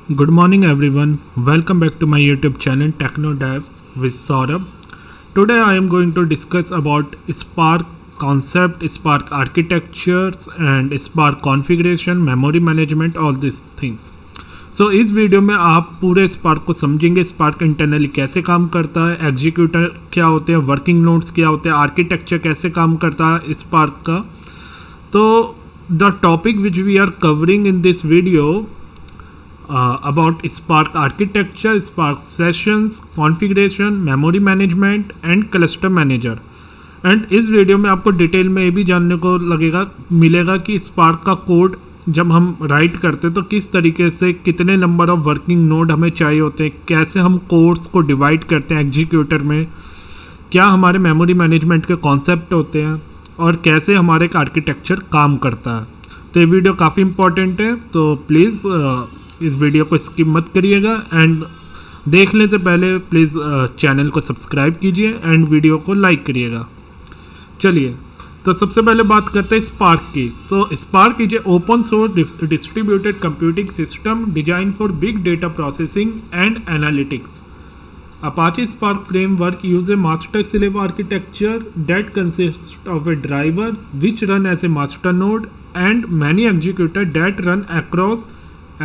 Good morning everyone. Welcome back to my YouTube channel Techno Devs with Saurabh. Today I am going to discuss about Spark concept, Spark architectures and Spark configuration, memory management, all these things. So इस video में आप पूरे Spark को समझेंगे, Spark internally कैसे काम करता है, एग्जीक्यूटर क्या होते हैं, वर्किंग नोड्स क्या होते हैं, आर्किटेक्चर कैसे काम करता है Spark का. तो the topic which we are covering in this video about Spark architecture, Spark sessions, configuration, memory management and cluster manager. And इस वीडियो में आपको डिटेल में ये भी जानने को मिलेगा कि स्पार्क का कोड जब हम राइट करते हैं तो किस तरीके से कितने नंबर ऑफ वर्किंग नोड हमें चाहिए होते हैं, कैसे हम कोड्स को डिवाइड करते हैं एग्जीक्यूटर में, क्या हमारे मेमोरी मैनेजमेंट के कॉन्सेप्ट होते हैं और कैसे हमारे एक आर्किटेक्चर काम करता है. तो ये वीडियो काफ़ी इंपॉर्टेंट है, तो प्लीज़ इस वीडियो को स्किप मत करिएगा एंड देखने से पहले प्लीज़ चैनल को सब्सक्राइब कीजिए एंड वीडियो को लाइक करिएगा. चलिए, तो सबसे पहले बात करते हैं स्पार्क की. तो spark is a open source distributed computing system design for big data processing and analytics. Apache Spark framework uses a master-slave architecture that consists of a driver which run as a master node and many executors that run across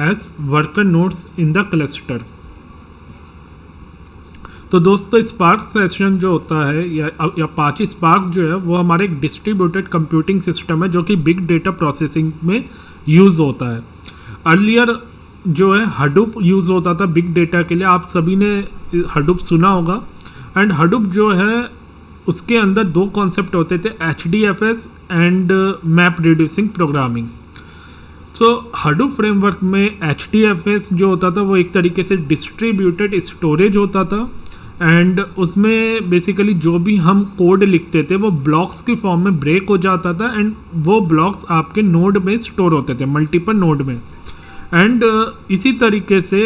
as worker nodes in the cluster. तो दोस्तों spark session जो होता है या Apache spark जो है वो हमारे एक डिस्ट्रीब्यूटेड कंप्यूटिंग सिस्टम है जो कि बिग डेटा प्रोसेसिंग में यूज़ होता है. अर्लियर जो है हडूप यूज़ होता था बिग डेटा के लिए, आप सभी ने हडूप सुना होगा. एंड हडूप जो है उसके अंदर दो कॉन्सेप्ट होते थे, HDFS and map reducing programming. So Hadoop framework में HDFS जो होता था वो एक तरीके से डिस्ट्रीब्यूटेड स्टोरेज होता था एंड उसमें बेसिकली जो भी हम कोड लिखते थे वो ब्लॉक्स की फॉर्म में ब्रेक हो जाता था एंड वो ब्लॉक्स आपके नोड में स्टोर होते थे, मल्टीपल नोड में. एंड इसी तरीके से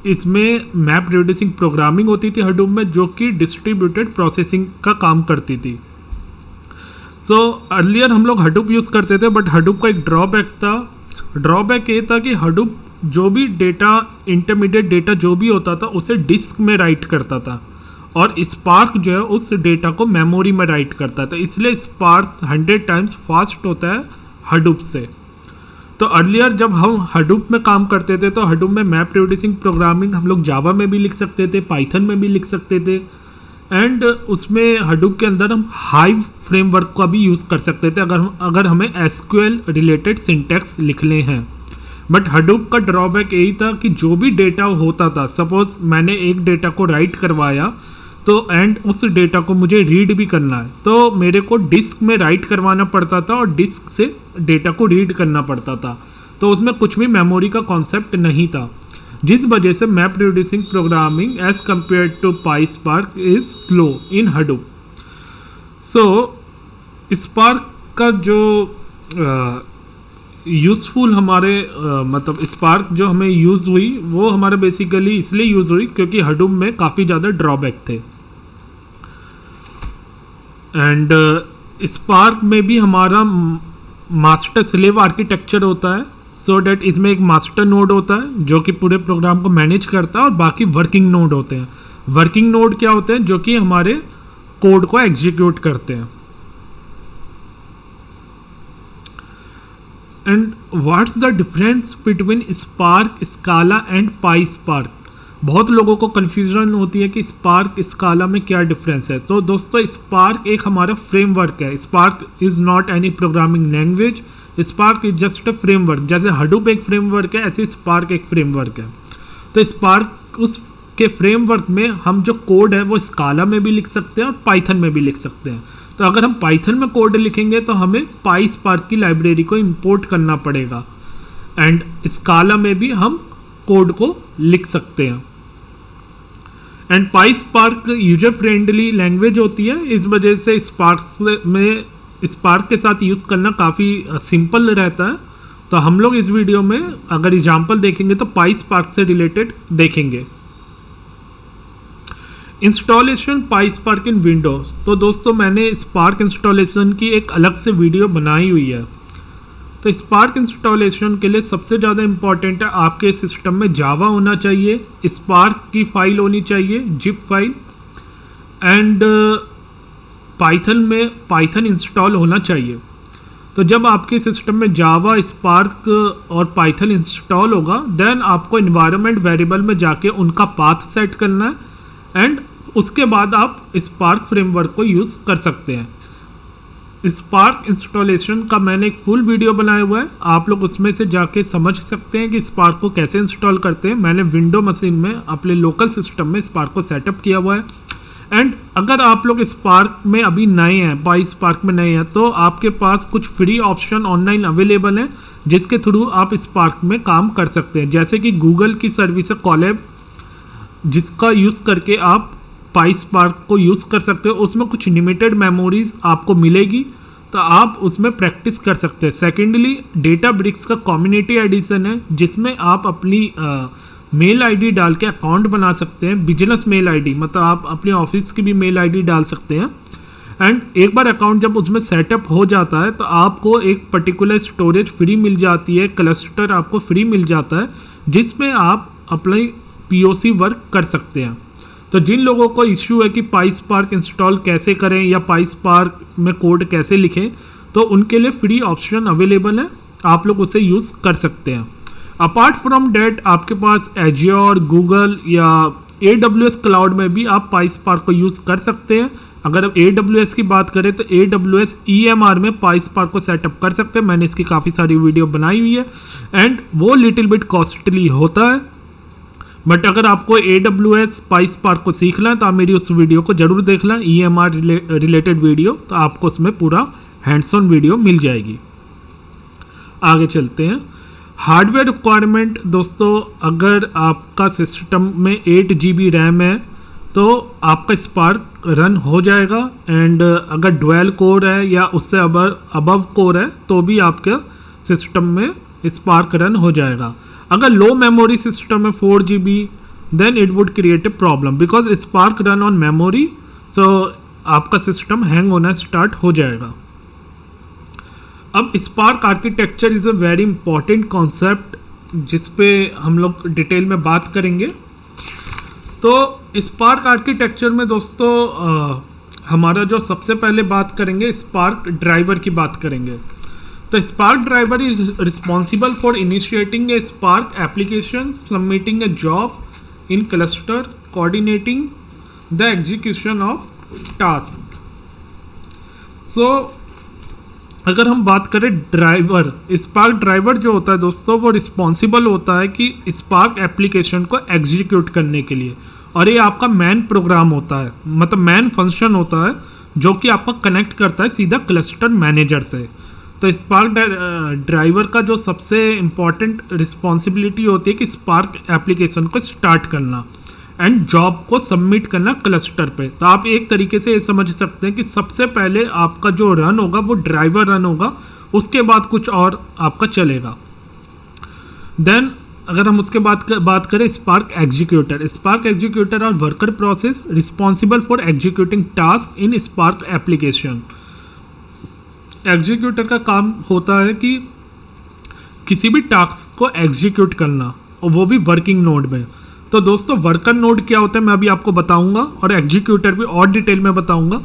इसमें मैप रिड्यूसिंग प्रोग्रामिंग होती थी हडूप में जो कि डिस्ट्रीब्यूटेड प्रोसेसिंग का काम करती थी. सो अर्लियर हम लोग हडूप यूज़ करते थे बट हडूप का एक ड्रॉबैक था. ड्रॉबैक ये था कि हडूप जो भी डेटा, इंटरमीडिएट डेटा जो भी होता था उसे डिस्क में राइट करता था और स्पार्क जो है उस डेटा को मेमोरी में राइट करता था. इसलिए स्पार्क 100 टाइम्स फास्ट होता है हडूप से. तो अर्लियर जब हम हडूप में काम करते थे तो हडूप में मैप रिड्यूसिंग प्रोग्रामिंग हम लोग जावा में भी लिख सकते थे, पाइथन में भी लिख सकते थे एंड उसमें हडूप के अंदर हम हाइव फ्रेमवर्क का भी यूज़ कर सकते थे अगर हमें एसक्यूएल रिलेटेड सिंटैक्स लिखने हैं. बट हडूप का ड्रॉबैक यही था कि जो भी डेटा होता था, सपोज मैंने एक डेटा को राइट करवाया तो एंड उस डेटा को मुझे रीड भी करना है तो मेरे को डिस्क में राइट करवाना पड़ता था और डिस्क से डेटा को रीड करना पड़ता था. तो उसमें कुछ भी मेमोरी का कॉन्सेप्ट नहीं था, जिस वजह से map reducing programming as compare to PySpark is slow in Hadoop. So Spark का जो यूज़फुल हमारे मतलब स्पार्क जो हमें यूज़ हुई वो हमारे बेसिकली इसलिए यूज़ हुई क्योंकि हडूप में काफ़ी ज़्यादा ड्रॉबैक थे. एंड स्पार्क में भी हमारा मास्टर स्लेव आर्किटेक्चर होता है. सो डैट इसमें एक मास्टर नोड होता है जो कि पूरे प्रोग्राम को मैनेज करता है और बाकी वर्किंग नोड होते हैं. वर्किंग नोड क्या होते हैं? जो कि हमारे कोड को एग्जीक्यूट करते हैं. And what's the difference between Spark, Scala and PySpark? बहुत लोगों को कन्फ्यूजन होती है कि स्पार्क स्काला में क्या डिफरेंस है. तो दोस्तों स्पार्क एक हमारा फ्रेमवर्क है. Spark is not any programming language, spark is just a framework. जैसे हडूप एक फ्रेमवर्क है ऐसे स्पार्क एक फ्रेमवर्क है. तो स्पार्क उस के फ्रेमवर्क में हम जो कोड है वो स्काला में भी लिख सकते हैं और पाइथन में भी लिख सकते हैं. तो अगर हम पाइथन में कोड लिखेंगे तो हमें पाईस्पार्क की लाइब्रेरी को इंपोर्ट करना पड़ेगा एंड स्काला में भी हम कोड को लिख सकते हैं. एंड पाईस्पार्क यूजर फ्रेंडली लैंग्वेज होती है, इस वजह से स्पार्क के साथ यूज़ करना काफ़ी सिंपल रहता है. तो हम लोग इस वीडियो में अगर एग्जाम्पल देखेंगे तो पाईस्पार्क से रिलेटेड देखेंगे. Installation PySpark in Windows. तो दोस्तों मैंने स्पार्क इंस्टॉलेशन की एक अलग से वीडियो बनाई हुई है, तो स्पार्क इंस्टॉलेशन के लिए सबसे ज़्यादा इम्पॉर्टेंट है आपके सिस्टम में जावा होना चाहिए, स्पार्क की फाइल होनी चाहिए, जिप फाइल, एंड पाइथन में पाइथन इंस्टॉल होना चाहिए। तो जब आपके सिस्टम में जावा, स्पार्क और पाइथन इंस्टॉल होगा, देन आपको इन्वायरमेंट वेरिएबल में जाके उनका पाथ सेट करना है एंड उसके बाद आप स्पार्क फ्रेमवर्क को यूज़ कर सकते हैं। स्पार्क इंस्टॉलेशन का मैंने एक फुल वीडियो बनाया हुआ है, आप लोग उसमें से जाके समझ सकते हैं कि स्पार्क को कैसे इंस्टॉल करते हैं। मैंने विंडो मशीन में अपने लोकल सिस्टम में स्पार्क को सेटअप किया हुआ है। एंड अगर आप लोग स्पार्क में अभी नए हैं, बाई स्पार्क में नए हैं, तो आपके पास कुछ फ्री ऑप्शन ऑनलाइन अवेलेबल हैं जिसके थ्रू आप स्पार्क में काम कर सकते हैं। जैसे कि गूगल की सर्विस है कोलैब, जिसका यूज़ करके आप पाई स्पार्क को यूज़ कर सकते हो। उसमें कुछ लिमिटेड मेमोरीज आपको मिलेगी, तो आप उसमें प्रैक्टिस कर सकते हैं। सेकेंडली, डेटाब्रिक्स का कम्युनिटी एडिशन है जिसमें आप अपनी मेल आईडी डाल के अकाउंट बना सकते हैं, बिजनेस मेल आईडी, मतलब आप अपने ऑफिस की भी मेल आईडी डाल सकते हैं। एंड एक बार अकाउंट जब उसमें सेटअप हो जाता है तो आपको एक पर्टिकुलर स्टोरेज फ्री मिल जाती है, क्लस्टर आपको फ्री मिल जाता है जिसमें आप अपनी पीओसी वर्क कर सकते हैं। तो जिन लोगों को इश्यू है कि पाई स्पार्क इंस्टॉल कैसे करें या पाई स्पार्क में कोड कैसे लिखें, तो उनके लिए फ्री ऑप्शन अवेलेबल है, आप लोग उसे यूज़ कर सकते हैं। अपार्ट फ्रॉम डैट आपके पास एज्योर, गूगल या AWS क्लाउड में भी आप पाई स्पार्क को यूज़ कर सकते हैं। अगर आप AWS की बात करें तो AWS EMR में पाई स्पार्क को सेटअप कर सकते हैं। मैंने इसकी काफ़ी सारी वीडियो बनाई हुई है एंड वो लिटिल बिट कॉस्टली होता है, बट अगर आपको AWS पाई स्पार्क को सीखना है तो आप मेरी उस वीडियो को ज़रूर देख लें, EMR रिलेटेड वीडियो, तो आपको उसमें पूरा हैंड्स ऑन वीडियो मिल जाएगी। आगे चलते हैं। हार्डवेयर रिक्वायरमेंट दोस्तों, अगर आपका सिस्टम में 8 GB रैम है तो आपका स्पार्क रन हो जाएगा, एंड अगर डुअल कोर है या उससे अबव कोर है तो भी आपके सिस्टम में स्पार्क रन हो जाएगा। अगर लो मेमोरी सिस्टम है 4 GB, then it would create a problem because Spark run on memory, so आपका सिस्टम हैंग होना स्टार्ट हो जाएगा। अब Spark architecture is a very important concept जिस पे हम लोग डिटेल में बात करेंगे। तो स्पार्क आर्किटेक्चर में दोस्तों हमारा जो सबसे पहले बात करेंगे, स्पार्क ड्राइवर की बात करेंगे। तो Spark driver is responsible for initiating a Spark application, submitting a job in cluster, coordinating the execution of task. So अगर हम बात करें ड्राइवर, स्पार्क ड्राइवर जो होता है दोस्तों, वो रिस्पॉन्सिबल होता है कि स्पार्क एप्लीकेशन को एग्जीक्यूट करने के लिए, और ये आपका मैन प्रोग्राम होता है, मतलब मैन फंक्शन होता है जो कि आपका कनेक्ट करता है सीधा क्लस्टर मैनेजर से। तो स्पार्क ड्राइवर का जो सबसे इम्पॉर्टेंट रिस्पॉन्सिबिलिटी होती है कि स्पार्क एप्लीकेशन को स्टार्ट करना एंड जॉब को सबमिट करना क्लस्टर पे। तो आप एक तरीके से ये समझ सकते हैं कि सबसे पहले आपका जो रन होगा वो ड्राइवर रन होगा, उसके बाद कुछ और आपका चलेगा। देन अगर हम उसके बाद बात करें स्पार्क एग्जीक्यूटर और worker process responsible for executing task in spark application. Executor का काम होता है कि किसी भी टास्क को एग्जीक्यूट करना, और वो भी वर्किंग नोड में। तो दोस्तों वर्कर नोड क्या होता है मैं अभी आपको बताऊंगा, और एग्जीक्यूटर भी और डिटेल में बताऊंगा,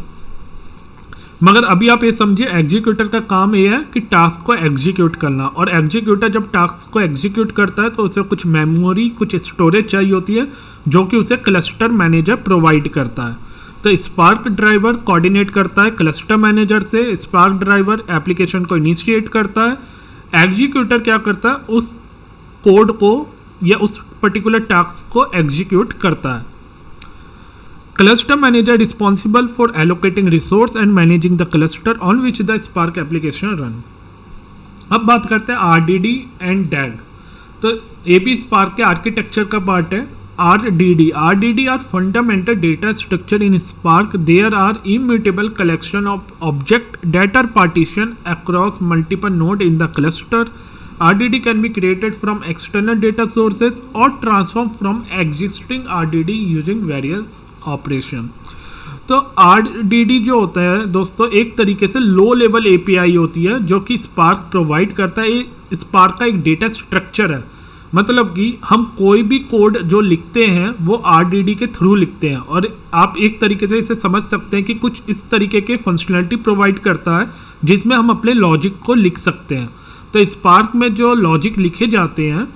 मगर अभी आप ये समझिए एग्जीक्यूटर का काम ये है कि टास्क को एग्जीक्यूट करना, और एग्जीक्यूटर जब टास्क को एग्जीक्यूट करता है तो उसे कुछ मेमोरी, कुछ स्टोरेज चाहिए होती है जो कि उसे क्लस्टर मैनेजर प्रोवाइड करता है। तो स्पार्क ड्राइवर कोऑर्डिनेट करता है क्लस्टर मैनेजर से, स्पार्क ड्राइवर एप्लीकेशन को इनिशिएट करता है, एग्जीक्यूटर क्या करता है उस कोड को या उस पर्टिकुलर टास्क को एग्जीक्यूट करता है। Cluster manager responsible for allocating resource and managing the cluster on which the spark application run. अब बात करते हैं RDD एंड DAG। तो ये भी स्पार्क के आर्किटेक्चर का पार्ट है। RDD are fundamental data structure in Spark. There are immutable collection of object that are partitioned across multiple nodes in the cluster. RDD can be created from external data sources or transformed from existing RDD using various operation. तो RDD जो होता है दोस्तों एक तरीके से low level API होती है जो कि स्पार्क प्रोवाइड करता है। ये स्पार्क का एक डेटा स्ट्रक्चर है, मतलब कि हम कोई भी कोड जो लिखते हैं वो RDD के थ्रू लिखते हैं, और आप एक तरीके से इसे समझ सकते हैं कि कुछ इस तरीके के फंक्शनैलिटी प्रोवाइड करता है जिसमें हम अपने लॉजिक को लिख सकते हैं। तो स्पार्क में जो लॉजिक लिखे जाते हैं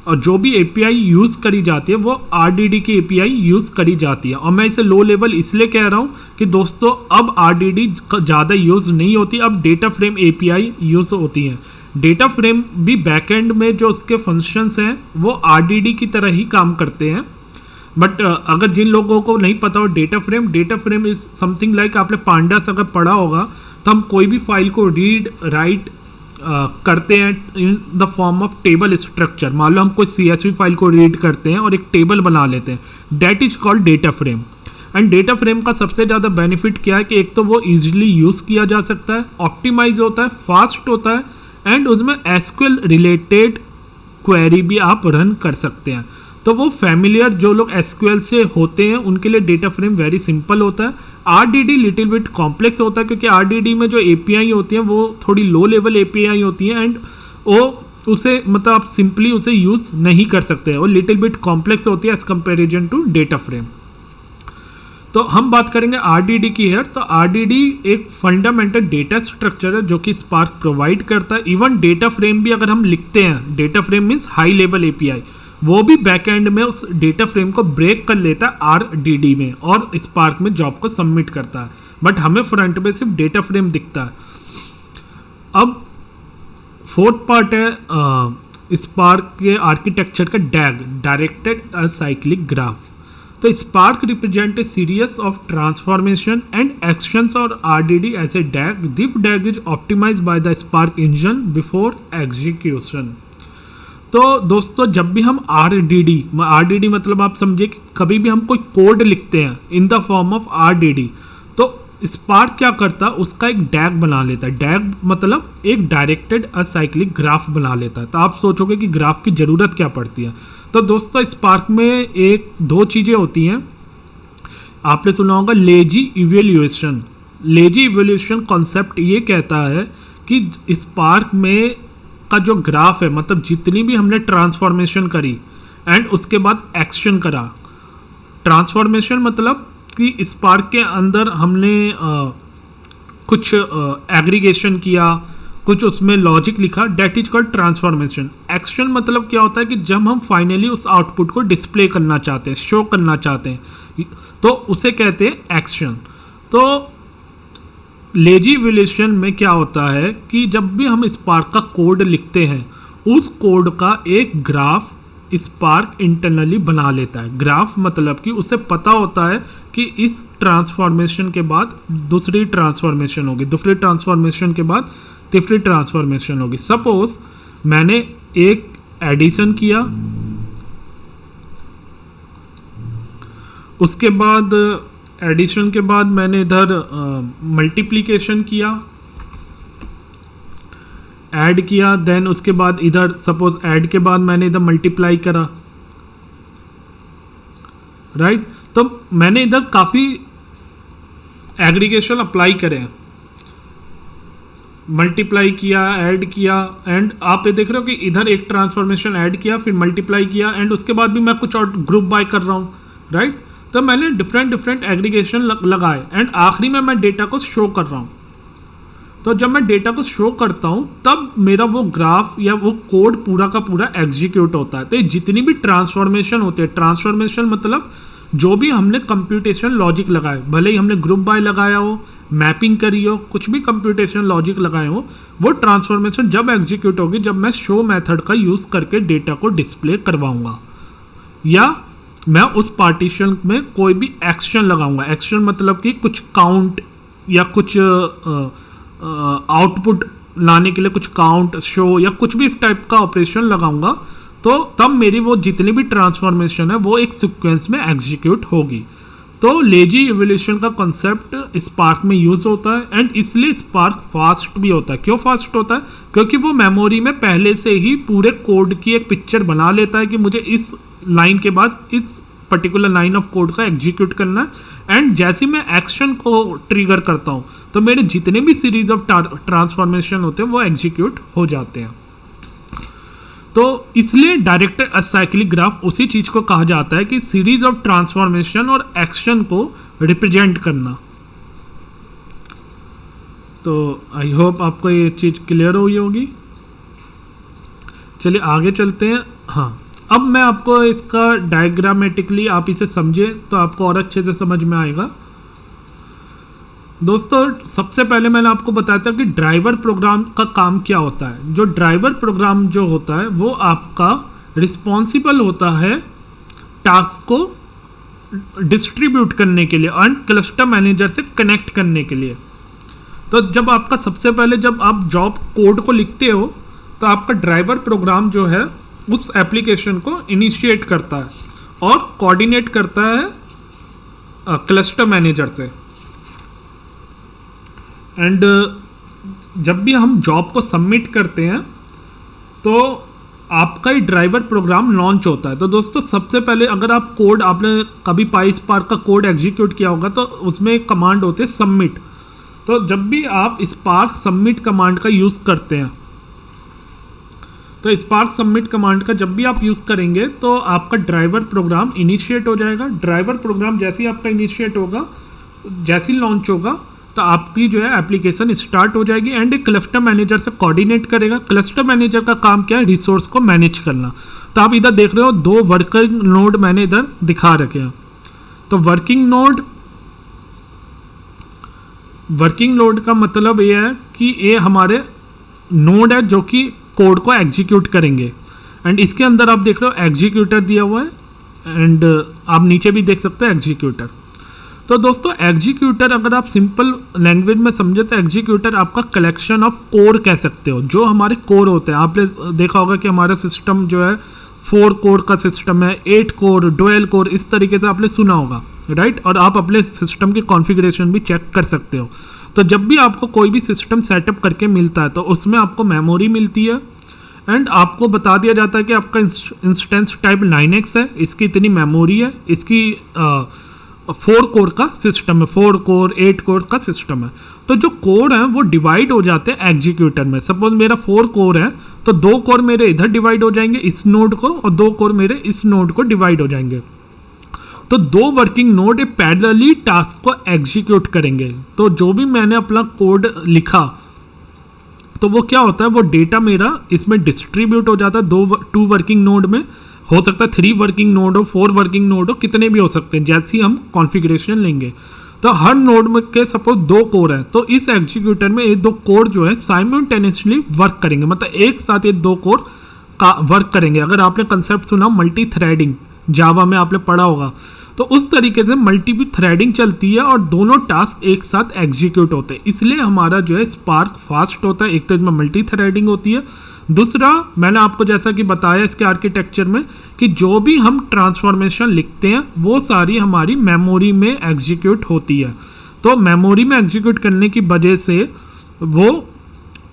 और जो भी API यूज़ करी जाती है वो RDD की API यूज़ करी जाती है। और मैं इसे लो लेवल इसलिए कह रहा हूँ कि दोस्तों अब RDD ज़्यादा यूज़ नहीं होती, अब डेटा फ्रेम API यूज़ होती हैं। डेटा फ्रेम भी बैकएंड में जो उसके फंक्शंस हैं वो RDD की तरह ही काम करते हैं। बट अगर जिन लोगों को नहीं पता हो data frame is something like, आपने पांडास अगर पढ़ा होगा तो हम कोई भी फाइल को रीड राइट करते हैं इन the form of table structure. मान लो हम कोई CSV फाइल को रीड करते हैं और एक टेबल बना लेते हैं, that is called data frame. And data frame का सबसे ज़्यादा बेनिफिट क्या है कि एक तो वो इजीली यूज़ किया जा सकता है, ऑप्टिमाइज होता है, फास्ट होता है, एंड उसमें SQL रिलेटेड क्वेरी भी आप रन कर सकते हैं। तो वो फैमिलियर जो लोग SQL से होते हैं उनके लिए डेटा फ्रेम वेरी सिंपल होता है। RDD लिटिल बिट कॉम्प्लेक्स होता है क्योंकि RDD में जो API होती हैं वो थोड़ी लो लेवल API होती हैं, एंड वो उसे मतलब आप सिंपली उसे यूज़ नहीं कर सकते, वो लिटिल बिट कॉम्प्लेक्स होती है as comparison to data frame. तो हम बात करेंगे RDD की है। तो RDD एक फंडामेंटल डेटा स्ट्रक्चर है जो कि स्पार्क प्रोवाइड करता है। इवन डेटा फ्रेम भी अगर हम लिखते हैं, data frame means high level API, वो भी बैकएंड में उस डेटा फ्रेम को ब्रेक कर लेता है RDD में और स्पार्क में जॉब को सबमिट करता है, बट हमें फ्रंट में सिर्फ डेटा फ्रेम दिखता है। अब फोर्थ पार्ट है स्पार्क के आर्किटेक्चर का DAG, डायरेक्टेड असाइक्लिक ग्राफ। तो Spark represent a series of transformation and actions और RDD as a DAG। This DAG is optimised by the Spark engine before execution. तो दोस्तों जब भी हम RDD मतलब आप समझिए कि कभी भी हम कोई कोड लिखते हैं इन द फॉर्म ऑफ RDD, तो स्पार्क क्या करता है, उसका एक DAG बना लेता है। DAG मतलब एक डायरेक्टेड असाइक्लिक ग्राफ बना लेता है। तो आप सोचोगे कि ग्राफ की ज़रूरत क्या पड़ती है, तो दोस्तों स्पार्क में एक दो चीज़ें होती हैं। आपने सुना होगा lazy evaluation. Lazy evaluation concept ये कहता है कि स्पार्क में का जो ग्राफ है, मतलब जितनी भी हमने ट्रांसफॉर्मेशन करी एंड उसके बाद एक्शन करा। ट्रांसफॉर्मेशन मतलब कि स्पार्क के अंदर हमने कुछ एग्रीगेशन किया, कुछ उसमें लॉजिक लिखा, that is called transformation. Action मतलब क्या होता है कि जब हम फाइनली उस आउटपुट को डिस्प्ले करना चाहते हैं, शो करना चाहते हैं, तो उसे कहते हैं एक्शन। तो लेजी इवैल्यूएशन में क्या होता है कि जब भी हम स्पार्क का कोड लिखते हैं उस कोड का एक ग्राफ स्पार्क इंटरनली बना लेता है। ग्राफ मतलब कि उसे पता होता है कि इस ट्रांसफॉर्मेशन के बाद दूसरी ट्रांसफॉर्मेशन होगी, दूसरी ट्रांसफॉर्मेशन के बाद तीसरी ट्रांसफॉर्मेशन होगी। सपोज मैंने एक एडिशन किया, उसके बाद एडिशन के बाद मैंने इधर मल्टीप्लिकेशन किया, ऐड किया, देन उसके बाद इधर सपोज ऐड के बाद मैंने इधर मल्टीप्लाई करा, राइट। तो मैंने इधर काफ़ी एग्रीगेशन अप्लाई करे, मल्टीप्लाई किया, ऐड किया, एंड आप ये देख रहे हो कि इधर एक ट्रांसफॉर्मेशन ऐड किया, फिर मल्टीप्लाई किया, एंड उसके बाद भी मैं कुछ और ग्रुप बाय कर रहा हूँ, राइट। तो मैंने डिफरेंट एग्रीगेशन लगाए एंड आखिरी में मैं डेटा को शो कर रहा हूँ। तो जब मैं डेटा को शो करता हूँ तब मेरा वो ग्राफ या वो कोड पूरा का पूरा एग्जीक्यूट होता है। तो ये जितनी भी ट्रांसफॉर्मेशन होती है, ट्रांसफॉर्मेशन मतलब जो भी हमने कंप्यूटेशन लॉजिक लगाए, भले ही हमने ग्रुप बाय लगाया हो, मैपिंग करी हो, कुछ भी कंप्यूटेशन लॉजिक लगाए हो, वो ट्रांसफॉर्मेशन जब एग्जीक्यूट होगी जब मैं शो मेथड का यूज़ करके डेटा को डिस्प्ले करवाऊँगा, या मैं उस पार्टीशन में कोई भी एक्शन लगाऊंगा। एक्शन मतलब कि कुछ काउंट या कुछ आउटपुट लाने के लिए कुछ काउंट, शो या कुछ भी इस टाइप का ऑपरेशन लगाऊंगा, तो तब मेरी वो जितनी भी ट्रांसफॉर्मेशन है वो एक सीक्वेंस में एग्जीक्यूट होगी। तो लेजी इवैल्यूएशन का कॉन्सेप्ट स्पार्क में यूज़ होता है एंड इसलिए स्पार्क फास्ट भी होता है। क्यों फास्ट होता है? क्योंकि वो मेमोरी में पहले से ही पूरे कोड की एक पिक्चर बना लेता है कि मुझे इस लाइन के बाद इस पर्टिकुलर लाइन ऑफ कोड का एग्जीक्यूट करना है, एंड जैसे मैं एक्शन को ट्रिगर करता हूँ तो मेरे जितने भी सीरीज ऑफ ट्रांसफॉर्मेशन होते हैं वो एग्जीक्यूट हो जाते हैं। तो इसलिए डायरेक्टेड असाइक्लिक ग्राफ उसी चीज़ को कहा जाता है कि सीरीज ऑफ ट्रांसफॉर्मेशन और एक्शन को रिप्रेजेंट करना। तो आई होप आपको ये चीज़ क्लियर हुई होगी। चलिए आगे चलते हैं। हाँ, अब मैं आपको इसका डायग्रामेटिकली आप इसे समझें तो आपको और अच्छे से समझ में आएगा। दोस्तों सबसे पहले मैंने आपको बताया था कि ड्राइवर प्रोग्राम का काम क्या होता है। जो ड्राइवर प्रोग्राम जो होता है वो आपका रिस्पॉन्सिबल होता है टास्क को डिस्ट्रीब्यूट करने के लिए और क्लस्टर मैनेजर से कनेक्ट करने के लिए। तो जब आपका सबसे पहले जब आप जॉब कोड को लिखते हो तो आपका ड्राइवर प्रोग्राम जो है उस एप्लीकेशन को इनिशिएट करता है और कोऑर्डिनेट करता है क्लस्टर मैनेजर से। एंड जब भी हम जॉब को सबमिट करते हैं तो आपका ही ड्राइवर प्रोग्राम लॉन्च होता है। तो दोस्तों सबसे पहले अगर आप कोड आपने कभी पाईस्पार्क का कोड एग्जीक्यूट किया होगा तो उसमें एक कमांड होती है सबमिट। तो जब भी आप स्पार्क सबमिट कमांड का यूज़ करते हैं तो स्पार्क सबमिट कमांड का जब भी आप यूज़ करेंगे तो आपका ड्राइवर प्रोग्राम इनिशिएट हो जाएगा। ड्राइवर प्रोग्राम जैसे ही आपका इनिशिएट होगा, जैसे ही लॉन्च होगा तो आपकी जो है एप्लीकेशन स्टार्ट हो जाएगी एंड एक क्लस्टर मैनेजर से कोऑर्डिनेट करेगा। क्लस्टर मैनेजर का काम क्या है? रिसोर्स को मैनेज करना। तो आप इधर देख रहे हो 2 वर्किंग नोड मैंने इधर दिखा रखे हैं। तो वर्किंग नोड का मतलब ये है कि ये हमारे नोड है जो कि कोड को एग्जीक्यूट करेंगे। एंड इसके अंदर आप देख रहे हो एग्जीक्यूटर दिया हुआ है एंड आप नीचे भी देख सकते हो एग्जीक्यूटर। तो दोस्तों एग्जीक्यूटर अगर आप सिंपल लैंग्वेज में समझे तो एग्जीक्यूटर आपका कलेक्शन ऑफ कोर कह सकते हो। जो हमारे कोर होते हैं, आपने देखा होगा कि हमारा सिस्टम जो है 4 कोर का सिस्टम है, 8 कोर, डुअल कोर, इस तरीके से आपने सुना होगा, राइट। और आप अपने सिस्टम की कॉन्फ़िगरेशन भी चेक कर सकते हो। तो जब भी आपको कोई भी सिस्टम सेटअप करके मिलता है तो उसमें आपको मेमोरी मिलती है एंड आपको बता दिया जाता है कि आपका इंस्टेंस टाइप 9x है, इसकी इतनी मेमोरी है, इसकी 4 कोर का सिस्टम है, 4 कोर 8 कोर का सिस्टम है। तो जो कोर है वो डिवाइड हो जाते हैं एग्जीक्यूटर में। सपोज मेरा 4 कोर है तो 2 कोर मेरे इधर डिवाइड हो जाएंगे इस नोड को और 2 कोर मेरे इस नोड को डिवाइड हो जाएंगे। तो 2 वर्किंग नोड पैरेलली टास्क को एग्जीक्यूट करेंगे। तो जो भी मैंने अपना कोड लिखा तो वो क्या होता है, वो डेटा मेरा इसमें डिस्ट्रीब्यूट हो जाता है 2 वर्किंग नोड में। हो सकता है 3 वर्किंग नोड हो, 4 वर्किंग नोड हो, कितने भी हो सकते हैं जैसे ही हम कॉन्फ़िगरेशन लेंगे। तो हर नोड में के सपोज 2 कोर हैं तो इस एग्जीक्यूटर में ये 2 कोर जो है साइमल्टेनियसली वर्क करेंगे, मतलब एक साथ ये 2 कोर का वर्क करेंगे। अगर आपने कंसेप्ट सुना मल्टी थ्रेडिंग, जावा में आपने पढ़ा होगा, तो उस तरीके से मल्टी थ्रेडिंग चलती है और दोनों टास्क एक साथ एग्जीक्यूट होते हैं। इसलिए हमारा जो है स्पार्क फास्ट होता है। एक तो इसमें मल्टी थ्रेडिंग होती है, दूसरा मैंने आपको जैसा कि बताया इसके आर्किटेक्चर में कि जो भी हम ट्रांसफॉर्मेशन लिखते हैं वो सारी हमारी मेमोरी में एग्जीक्यूट होती है। तो मेमोरी में एग्जीक्यूट करने की वजह से वो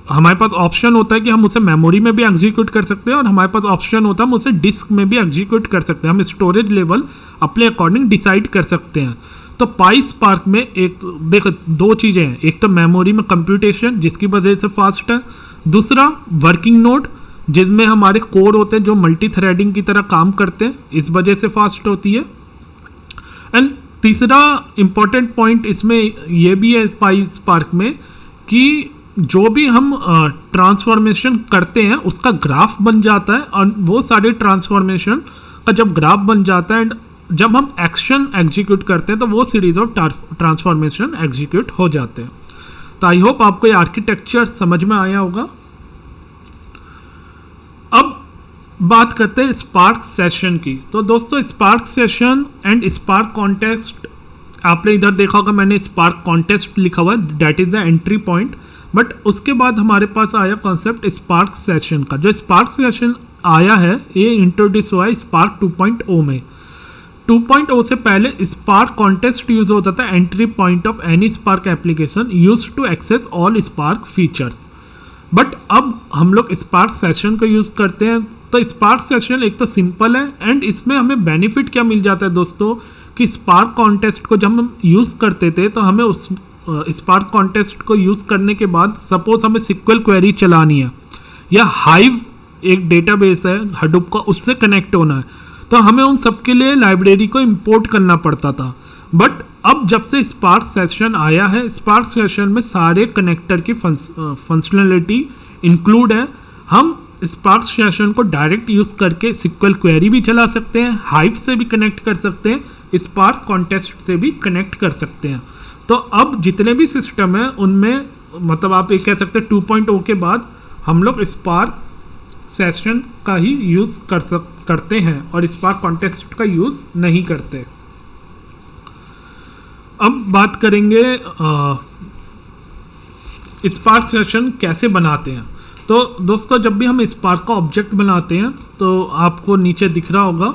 हमारे पास ऑप्शन होता है कि हम उसे मेमोरी में भी एग्जीक्यूट कर सकते हैं और हमारे पास ऑप्शन होता है हम उसे डिस्क में भी एग्जीक्यूट कर सकते हैं। हम स्टोरेज लेवल अपने अकॉर्डिंग डिसाइड कर सकते हैं। तो पाईस्पार्क में एक देखो 2 चीज़ें हैं, एक तो मेमोरी में कंप्यूटेशन जिसकी वजह से फास्ट है, दूसरा वर्किंग नोड जिसमें हमारे कोर होते हैं जो मल्टी थ्रेडिंग की तरह काम करते हैं, इस वजह से फास्ट होती है। एंड तीसरा इम्पॉर्टेंट पॉइंट इसमें यह भी है पाईस्पार्क में कि जो भी हम ट्रांसफॉर्मेशन करते हैं उसका ग्राफ बन जाता है और वो सारे ट्रांसफॉर्मेशन का जब ग्राफ बन जाता है एंड जब हम एक्शन एग्जीक्यूट करते हैं तो वो सीरीज ऑफ ट्रांसफॉर्मेशन एग्जीक्यूट हो जाते हैं। तो आई होप आपको ये आर्किटेक्चर समझ में आया होगा। अब बात करते हैं स्पार्क सेशन की। तो दोस्तों spark session and spark contest, आपने इधर देखा होगा मैंने स्पार्क कॉन्टेस्ट लिखा हुआ है, that is the entry point. But उसके बाद हमारे पास आया कॉन्सेप्ट स्पार्क सेशन का। जो स्पार्क सेशन आया है ये इंट्रोड्यूस हुआ है स्पार्क 2.0 में। 2.0 से पहले स्पार्क कॉन्टेस्ट यूज होता था, entry point of any Spark application use to access all Spark features. But अब हम लोग स्पार्क सेशन को यूज़ करते हैं तो स्पार्क सेशन एक तो सिंपल है एंड इसमें हमें बेनिफिट क्या मिल जाता है दोस्तों कि स्पार्क कॉन्टेस्ट को जब हम यूज़ करते थे तो हमें उस स्पार्क कॉन्टेस्ट को यूज़ करने के बाद सपोज हमें सिक्वल क्वेरी चलानी है या हाइव एक डेटाबेस है हडूप का, उससे कनेक्ट होना है, तो हमें उन सब के लिए लाइब्रेरी को इंपोर्ट करना पड़ता था। बट अब जब से स्पार्क सेशन आया है, स्पार्क सेशन में सारे कनेक्टर की फंक्शनलिटी इंक्लूड है। हम स्पार्क सेशन को डायरेक्ट यूज़ करके सिक्वल क्वेरी भी चला सकते हैं, हाइव से भी कनेक्ट कर सकते हैं, स्पार्क कॉन्टेस्ट से भी कनेक्ट कर सकते हैं। तो अब जितने भी सिस्टम हैं उनमें मतलब आप ये कह सकते हैं 2.0 के बाद हम लोग स्पार्क सेशन का ही यूज़ करते हैं और स्पार्क कॉन्टेस्ट का यूज़ नहीं करते। अब बात करेंगे स्पार्क सेशन कैसे बनाते हैं। तो दोस्तों जब भी हम स्पार्क का ऑब्जेक्ट बनाते हैं तो आपको नीचे दिख रहा होगा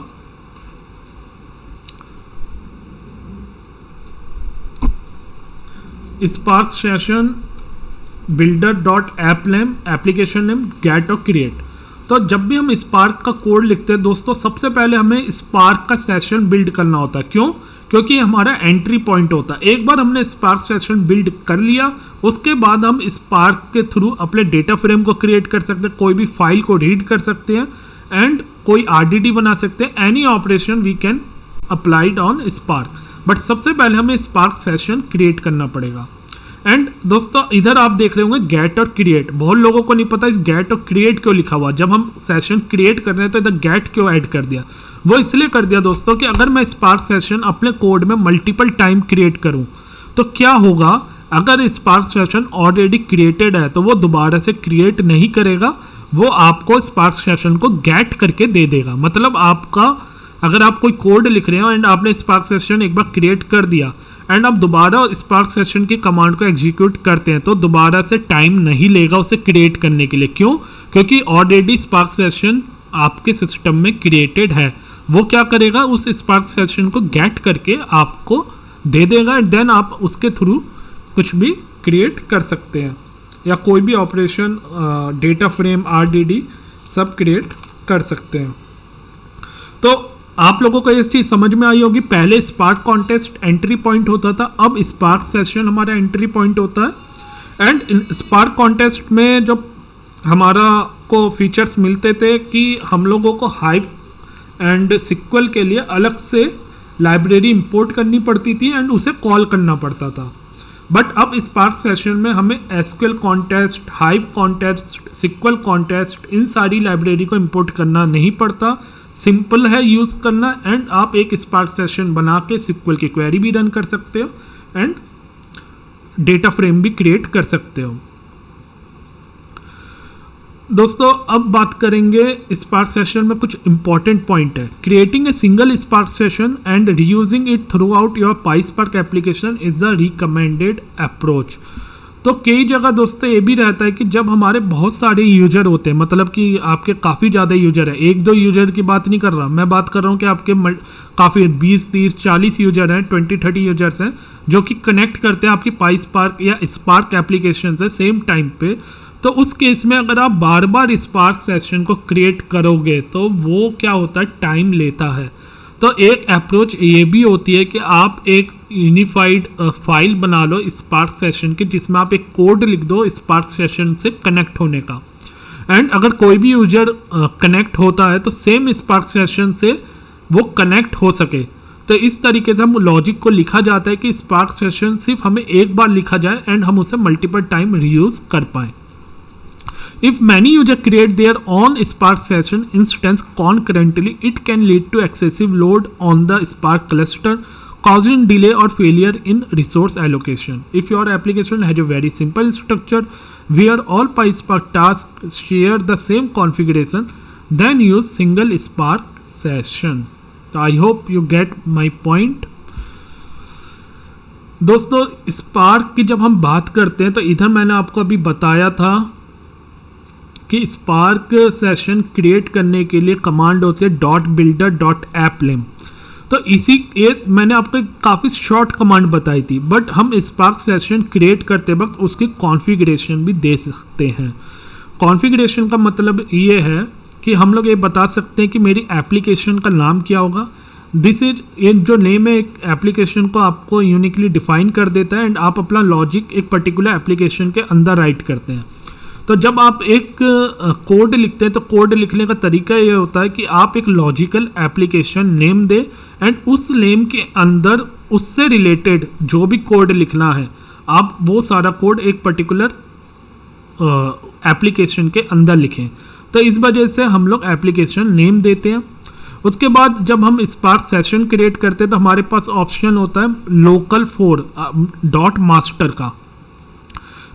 Spark session builder dot app name, application name, get और क्रिएट। तो जब भी हम स्पार्क का कोड लिखते हैं दोस्तों, सबसे पहले हमें स्पार्क का सेशन बिल्ड करना होता है। क्यों? क्योंकि हमारा एंट्री पॉइंट होता है। एक बार हमने स्पार्क सेशन बिल्ड कर लिया, उसके बाद हम स्पार्क के थ्रू अपने डेटा फ्रेम को क्रिएट कर सकते हैं, कोई भी फाइल को रीड कर सकते हैं एंड कोई आरडीडी बना सकते हैं। Any operation we can applied on Spark. But सबसे पहले हमें स्पार्क सेशन क्रिएट करना पड़ेगा। एंड दोस्तों इधर आप देख रहे होंगे गेट और क्रिएट। बहुत लोगों को नहीं पता इस गेट और क्रिएट क्यों लिखा हुआ। जब हम सेशन क्रिएट कर रहे हैं तो इधर गेट क्यों ऐड कर दिया? वो इसलिए कर दिया दोस्तों कि अगर मैं स्पार्क सेशन अपने कोड में मल्टीपल टाइम क्रिएट करूं तो क्या होगा, अगर स्पार्क सेशन ऑलरेडी क्रिएटेड है तो वो दोबारा से क्रिएट नहीं करेगा, वो आपको स्पार्क सेशन को गेट करके दे देगा। मतलब आपका अगर आप कोई कोड लिख रहे हो एंड आपने स्पार्क सेशन एक बार क्रिएट कर दिया एंड आप दोबारा स्पार्क सेशन की कमांड को एग्जीक्यूट करते हैं तो दोबारा से टाइम नहीं लेगा उसे क्रिएट करने के लिए। क्यों? क्योंकि ऑलरेडी स्पार्क सेशन आपके सिस्टम में क्रिएटेड है। वो क्या करेगा, उस स्पार्क सेशन को गेट करके आपको दे देगा एंड देन आप उसके थ्रू कुछ भी क्रिएट कर सकते हैं या कोई भी ऑपरेशन, डेटा फ्रेम, आरडीडी सब क्रिएट कर सकते हैं। तो आप लोगों को ये चीज़ समझ में आई होगी। पहले स्पार्क कॉन्टेस्ट एंट्री पॉइंट होता था, अब स्पार्क सेशन हमारा एंट्री पॉइंट होता है। एंड स्पार्क कॉन्टेस्ट में जो हमारा को फीचर्स मिलते थे कि हम लोगों को हाइव एंड सिक्वल के लिए अलग से लाइब्रेरी इंपोर्ट करनी पड़ती थी एंड उसे कॉल करना पड़ता था। बट अब स्पार्क सेशन में हमें SQL context, Hive context, sequel context, इन सारी लाइब्रेरी को इंपोर्ट करना नहीं पड़ता। सिंपल है यूज़ करना एंड आप एक स्पार्क सेशन बना के सिक्वल की क्वेरी भी रन कर सकते हो एंड डेटा फ्रेम भी क्रिएट कर सकते हो। दोस्तों अब बात करेंगे स्पार्क सेशन में कुछ इंपॉर्टेंट पॉइंट है। Creating a single Spark session and reusing it throughout your PySpark application is the recommended approach. तो कई जगह दोस्तों ये भी रहता है कि जब हमारे बहुत सारे यूजर होते हैं, मतलब कि आपके काफ़ी ज़्यादा यूजर है, एक दो यूजर की बात नहीं कर रहा मैं, बात कर रहा हूँ कि आपके काफ़ी 20, 30, 40 यूजर हैं, 20, 30 यूजर्स हैं जो कि कनेक्ट करते हैं आपकी पाईस्पार्क या स्पार्क एप्लीकेशन से सेम टाइम पे। तो उस केस में अगर आप बार बार स्पार्क सेशन को क्रिएट करोगे तो वो क्या होता है, टाइम लेता है। तो एक अप्रोच ये भी होती है कि आप एक यूनिफाइड फाइल बना लो स्पार्क सेशन की, जिसमें आप एक कोड लिख दो स्पार्क सेशन से कनेक्ट होने का। एंड अगर कोई भी यूजर कनेक्ट होता है तो सेम स्पार्क सेशन से वो कनेक्ट हो सके। तो इस तरीके से हम लॉजिक को लिखा जाता है कि स्पार्क सेशन सिर्फ हमें एक बार लिखा जाए एंड हम उसे मल्टीपल टाइम रीयूज कर पाएँ। If many users create their own Spark session instance concurrently, it can lead to excessive load on the Spark cluster, causing delay or failure in resource allocation. If your application has a very simple structure where all PySpark tasks share the same configuration, then use single Spark session. So I hope you get my point. दोस्तों spark की जब हम बात करते हैं तो इधर मैंने आपको अभी बताया था कि स्पार्क सेशन क्रिएट करने के लिए कमांड होती है .builder.appname। तो इसी एक मैंने आपको काफ़ी शॉर्ट कमांड बताई थी, बट हम स्पार्क सेशन क्रिएट करते वक्त उसकी कॉन्फ़िगरेशन भी दे सकते हैं। कॉन्फ़िगरेशन का मतलब ये है कि हम लोग ये बता सकते हैं कि मेरी एप्लीकेशन का नाम क्या होगा। दिस इज ये जो नेम है एक एप्लीकेशन को आपको यूनिकली डिफाइन कर देता है एंड आप अपना लॉजिक एक पर्टिकुलर एप्लीकेशन के अंदर राइट करते हैं। तो जब आप एक कोड लिखते हैं तो कोड लिखने का तरीका ये होता है कि आप एक लॉजिकल एप्लीकेशन नेम दें एंड उस नेम के अंदर उससे रिलेटेड जो भी कोड लिखना है आप वो सारा कोड एक पर्टिकुलर एप्लीकेशन के अंदर लिखें। तो इस वजह से हम लोग एप्लीकेशन नेम देते हैं। उसके बाद जब हम स्पार्क सेशन क्रिएट करते हैं तो हमारे पास ऑप्शन होता है लोकल फोर डॉट मास्टर का।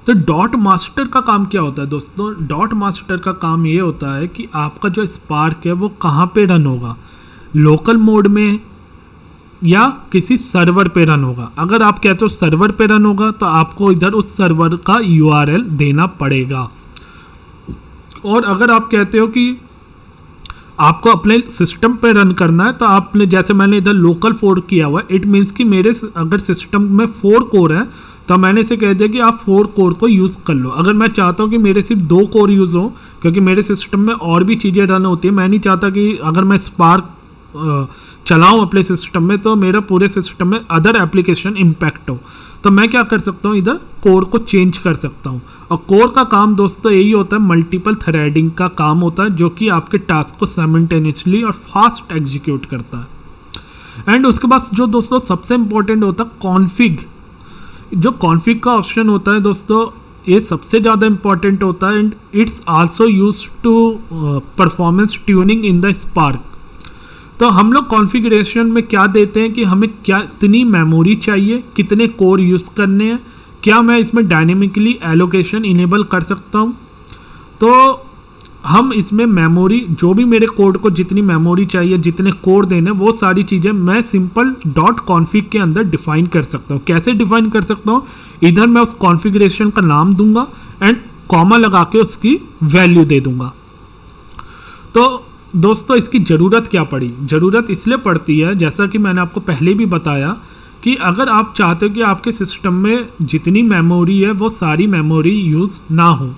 तो डॉट मास्टर का काम क्या होता है दोस्तों? डॉट मास्टर का काम ये होता है कि आपका जो स्पार्क है वो कहाँ पे रन होगा, लोकल मोड में या किसी सर्वर पे रन होगा। अगर आप कहते हो सर्वर पे रन होगा तो आपको इधर उस सर्वर का URL देना पड़ेगा। और अगर आप कहते हो कि आपको अपने सिस्टम पे रन करना है तो आपने जैसे मैंने इधर लोकल 4 किया हुआ है, इट मीन्स कि मेरे अगर सिस्टम में 4 कोर है तो मैंने इसे कह दिया कि आप 4 कोर को यूज़ कर लो। अगर मैं चाहता हूँ कि मेरे सिर्फ 2 कोर यूज़ हो क्योंकि मेरे सिस्टम में और भी चीज़ें रन होती है, मैं नहीं चाहता कि अगर मैं स्पार्क चलाऊँ अपने सिस्टम में तो मेरा पूरे सिस्टम में अदर एप्लीकेशन इम्पैक्ट हो, तो मैं क्या कर सकता हूँ इधर कोर को चेंज कर सकता हूँ। और कोर का काम दोस्तों यही होता है, मल्टीपल थ्रेडिंग का काम होता है जो कि आपके टास्क को साइमल्टेनियसली और फास्ट एग्जीक्यूट करता है। एंड उसके बाद जो दोस्तों सबसे इंपॉर्टेंट होता है कॉन्फ़िग। जो कॉन्फ़िग का ऑप्शन होता है दोस्तों ये सबसे ज़्यादा इंपॉर्टेंट होता है and it's also used to performance tuning in the Spark. तो हम लोग कॉन्फ़िगरेशन में क्या देते हैं कि हमें क्या कितनी मेमोरी चाहिए, कितने कोर यूज़ करने हैं, क्या मैं इसमें डायनेमिकली एलोकेशन इनेबल कर सकता हूँ। तो हम इसमें मेमोरी जो भी मेरे कोड को जितनी मेमोरी चाहिए, जितने कोर देने, वो सारी चीज़ें मैं सिंपल डॉट कॉन्फ़िग के अंदर डिफ़ाइन कर सकता हूँ। कैसे डिफ़ाइन कर सकता हूँ? इधर मैं उस कॉन्फ़िगरेशन का नाम दूंगा एंड कॉमा लगा के उसकी वैल्यू दे दूंगा। तो दोस्तों इसकी ज़रूरत क्या पड़ी? ज़रूरत इसलिए पड़ती है जैसा कि मैंने आपको पहले भी बताया कि अगर आप चाहते हो कि आपके सिस्टम में जितनी मेमोरी है वो सारी मेमोरी यूज़ ना हो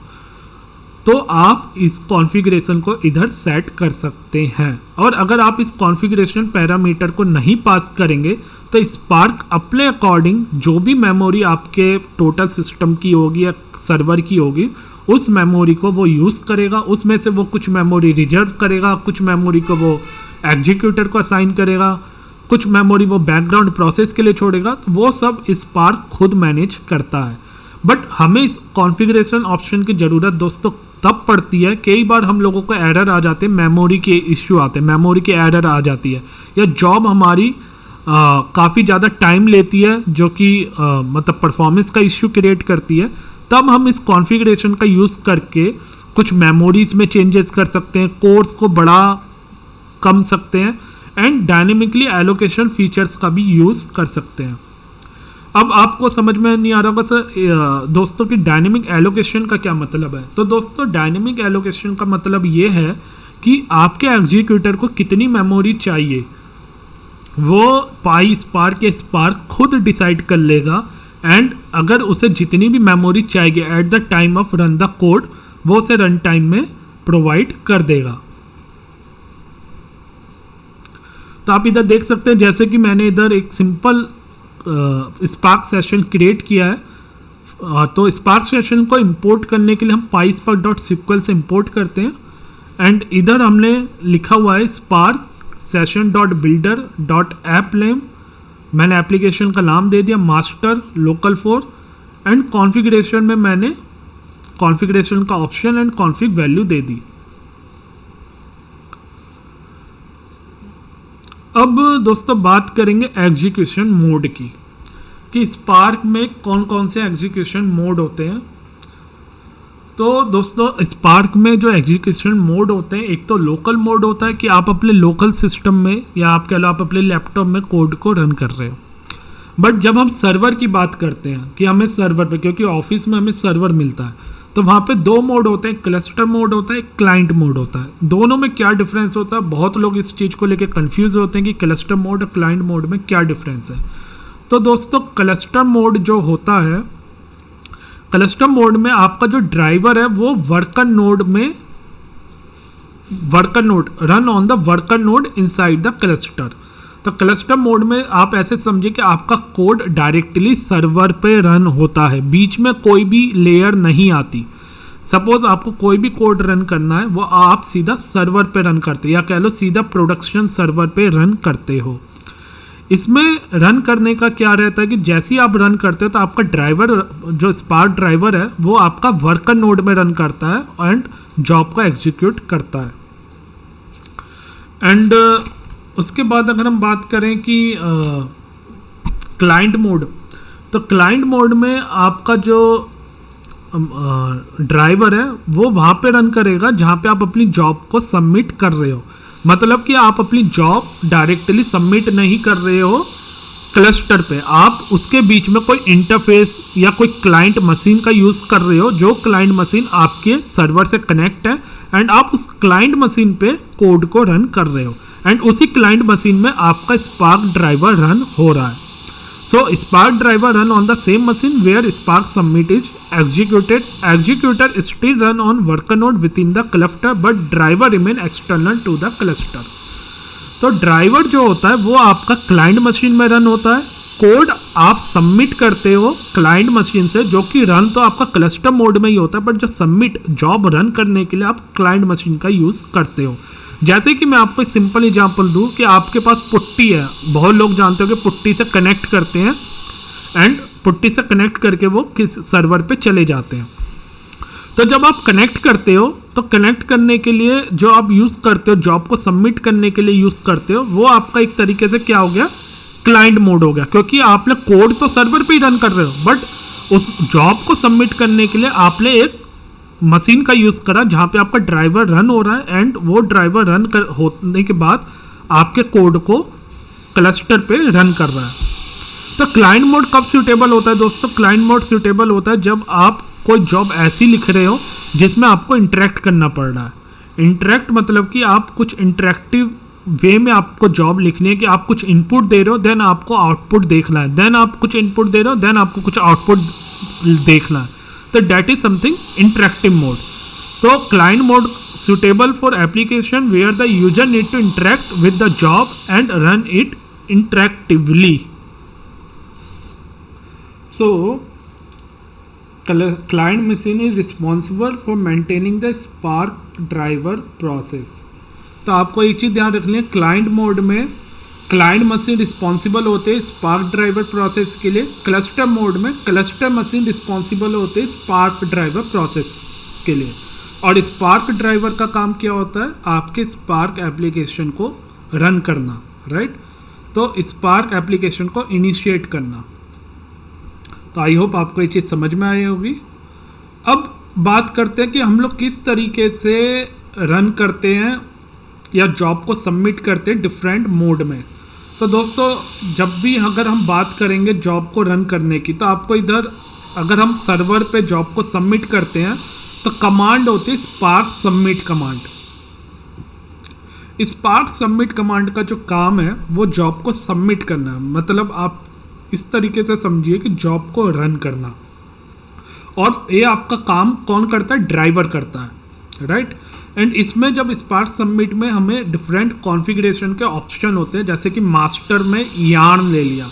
तो आप इस कॉन्फ़िगरेशन को इधर सेट कर सकते हैं। और अगर आप इस कॉन्फ़िगरेशन पैरामीटर को नहीं पास करेंगे तो स्पार्क अपने अकॉर्डिंग जो भी मेमोरी आपके टोटल सिस्टम की होगी या सर्वर की होगी उस मेमोरी को वो यूज़ करेगा। उसमें से वो कुछ मेमोरी रिजर्व करेगा, कुछ मेमोरी को वो एग्जीक्यूटर को असाइन करेगा, कुछ मेमोरी वो बैकग्राउंड प्रोसेस के लिए छोड़ेगा। तो वो सब स्पार्क खुद मैनेज करता है। बट हमें इस कॉन्फ़िगरेशन ऑप्शन की ज़रूरत दोस्तों तब पड़ती है, कई बार हम लोगों को एरर आ जाते हैं, मेमोरी के इश्यू आते हैं, मेमोरी के एरर आ जाती है या जॉब हमारी काफ़ी ज़्यादा टाइम लेती है जो कि मतलब परफॉर्मेंस का इश्यू क्रिएट करती है। तब हम इस कॉन्फ़िगरेशन का यूज़ करके कुछ मेमोरीज में चेंजेस कर सकते हैं, कोर्स को बड़ा कम सकते हैं एंड डायनेमिकली एलोकेशन फीचर्स का भी यूज़ कर सकते हैं। अब आपको समझ में नहीं आ रहा होगा सर दोस्तों कि डायनेमिक एलोकेशन का क्या मतलब है। तो दोस्तों डायनेमिक एलोकेशन का मतलब ये है कि आपके एग्जीक्यूटर को कितनी मेमोरी चाहिए वो पाई स्पार्क के स्पार्क खुद डिसाइड कर लेगा एंड अगर उसे जितनी भी मेमोरी चाहिए at the time of run the code वो उसे रन टाइम में प्रोवाइड कर देगा। तो आप इधर देख सकते हैं जैसे कि मैंने इधर एक सिंपल स्पार्क सेशन क्रिएट किया है। तो स्पार्क सेशन को इंपोर्ट करने के लिए हम PySpark.sql से इंपोर्ट करते हैं एंड इधर हमने लिखा हुआ है स्पार्क session.builder.appname। मैंने एप्लीकेशन का नाम दे दिया मास्टर लोकल 4 एंड कॉन्फ़िगरेशन में मैंने कॉन्फ़िगरेशन का ऑप्शन एंड कॉन्फ़िग वैल्यू दे दी। अब दोस्तों बात करेंगे एग्जीक्यूशन मोड की कि स्पार्क में कौन कौन से एग्जीक्यूशन मोड होते हैं। तो दोस्तों स्पार्क में जो एग्जीक्यूशन मोड होते हैं एक तो लोकल मोड होता है कि आप अपने लोकल सिस्टम में या आप कह लो आप अपने लैपटॉप में कोड को रन कर रहे हो। बट जब हम सर्वर की बात करते हैं कि हमें सर्वर पे, क्योंकि ऑफिस में हमें सर्वर मिलता है, तो वहाँ पे 2 मोड होते हैं, क्लस्टर मोड होता है, एक क्लाइंट मोड होता है। दोनों में क्या डिफरेंस होता है? बहुत लोग इस चीज़ को लेकर कंफ्यूज होते हैं कि क्लस्टर मोड और क्लाइंट मोड में क्या डिफरेंस है। तो दोस्तों क्लस्टर मोड जो होता है, क्लस्टर मोड में आपका जो ड्राइवर है वो वर्कर नोड में worker node run on the worker node inside the cluster. तो क्लस्टर मोड में आप ऐसे समझिए कि आपका कोड डायरेक्टली सर्वर पे रन होता है, बीच में कोई भी लेयर नहीं आती। सपोज आपको कोई भी कोड रन करना है, वो आप सीधा सर्वर पे रन करते हैं, या कह लो सीधा प्रोडक्शन सर्वर पे रन करते हो। इसमें रन करने का क्या रहता है कि जैसे ही आप रन करते हो तो आपका ड्राइवर, जो स्पार्क ड्राइवर है, वो आपका वर्कर नोड में रन करता है एंड जॉब को एग्जीक्यूट करता है। एंड उसके बाद अगर हम बात करें कि क्लाइंट मोड, तो क्लाइंट मोड में आपका जो ड्राइवर है वो वहाँ पे रन करेगा जहाँ पे आप अपनी जॉब को सबमिट कर रहे हो। मतलब कि आप अपनी जॉब डायरेक्टली सबमिट नहीं कर रहे हो क्लस्टर पे, आप उसके बीच में कोई इंटरफेस या कोई क्लाइंट मशीन का यूज़ कर रहे हो, जो क्लाइंट मशीन आपके सर्वर से कनेक्ट है एंड आप उस क्लाइंट मशीन पे कोड को रन कर रहे हो एंड उसी क्लाइंट मशीन में आपका स्पार्क ड्राइवर रन हो रहा है। So Spark driver run on the same machine where Spark submit is executed. Executor still run on worker node within the cluster, but driver remain external to the cluster. तो driver जो होता है वो आपका client machine में run होता है, code आप सबमिट करते हो क्लाइंट मशीन से, जो कि रन तो आपका क्लस्टर मोड में ही होता है, बट जो सबमिट जॉब रन करने के लिए आप क्लाइंट मशीन का यूज़ करते हो। जैसे कि मैं आपको एक सिंपल एग्जांपल दूं कि आपके पास पुट्टी है, बहुत लोग जानते हो कि पुट्टी से कनेक्ट करते हैं एंड पुट्टी से कनेक्ट करके वो किस सर्वर पे चले जाते हैं। तो जब आप कनेक्ट करते हो तो कनेक्ट करने के लिए जो आप यूज़ करते हो, जॉब को सबमिट करने के लिए यूज़ करते हो, वो आपका एक तरीके से क्या हो गया, क्लाइंट मोड हो गया, क्योंकि आपने कोड तो सर्वर पे ही रन कर रहे हो, बट उस जॉब को सबमिट करने के लिए आपने एक मशीन का यूज़ करा जहाँ पे आपका ड्राइवर रन हो रहा है एंड वो ड्राइवर रन होने के बाद आपके कोड को क्लस्टर पे रन कर रहा है। तो क्लाइंट मोड कब सूटेबल होता है दोस्तों? क्लाइंट मोड सूटेबल होता है जब आप कोई जॉब ऐसी लिख रहे हो जिसमें आपको इंटरेक्ट करना पड़ रहा है। इंटरेक्ट मतलब कि आप कुछ इंटरेक्टिव वे में आपको जॉब लिखनी है कि आप कुछ इनपुट दे रहे हो, देन आपको आउटपुट देखना है, देन आप कुछ इनपुट दे रहे हो, देन आपको कुछ आउटपुट देखना है। तो that is something interactive mode. तो client mode suitable for application where the user need to interact with the job and run it interactively. So client machine is responsible for maintaining the Spark driver process. तो आपको एक चीज़ ध्यान रखनी है, client mode में client machine responsible होते हैं spark driver process के लिए, क्लस्टर मोड में क्लस्टर मशीन रिस्पॉन्सिबल होते हैं स्पार्क ड्राइवर प्रोसेस के लिए। और स्पार्क ड्राइवर का काम क्या होता है? आपके स्पार्क एप्लीकेशन को रन करना, राइट? तो स्पार्क एप्लीकेशन को इनिशिएट करना। तो आई होप आपको ये चीज़ समझ में आई होगी। अब बात करते हैं कि हम लोग किस तरीके से रन करते हैं या जॉब को सबमिट करते हैं डिफरेंट मोड में। तो दोस्तों जब भी अगर हम बात करेंगे जॉब को रन करने की, तो आपको इधर अगर हम सर्वर पे जॉब को सबमिट करते हैं तो कमांड होती है spark submit command. Spark submit command का जो काम है वो जॉब को सबमिट करना है, मतलब आप इस तरीके से समझिए कि जॉब को रन करना। और ये आपका काम कौन करता है? ड्राइवर करता है, राइट? एंड इसमें जब स्पार्क सबमिट में हमें डिफरेंट कॉन्फ़िगरेशन के ऑप्शन होते हैं, जैसे कि मास्टर में यार्न ले लिया,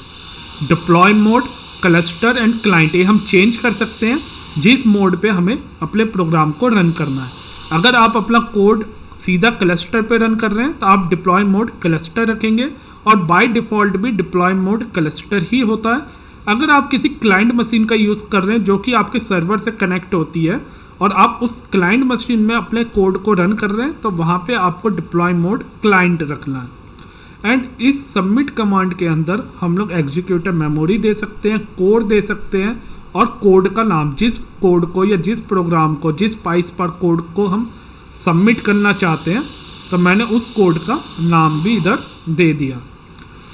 deploy mode, cluster and client, ये हम चेंज कर सकते हैं जिस मोड पे हमें अपने प्रोग्राम को रन करना है। अगर आप अपना कोड सीधा क्लस्टर पे रन कर रहे हैं तो आप डिप्लॉय मोड क्लस्टर रखेंगे और बाय डिफ़ॉल्ट भी डिप्लॉय मोड क्लस्टर ही होता है। अगर आप किसी क्लाइंट मशीन का यूज़ कर रहे हैं जो कि आपके सर्वर से कनेक्ट होती है और आप उस क्लाइंट मशीन में अपने कोड को रन कर रहे हैं, तो वहाँ पे आपको डिप्लॉय मोड क्लाइंट रखना है। एंड इस सबमिट कमांड के अंदर हम लोग एग्जीक्यूटर मेमोरी दे सकते हैं, कोड दे सकते हैं, और कोड का नाम, जिस कोड को या जिस प्रोग्राम को, जिस पाइसपार्क कोड को हम सबमिट करना चाहते हैं, तो मैंने उस कोड का नाम भी इधर दे दिया।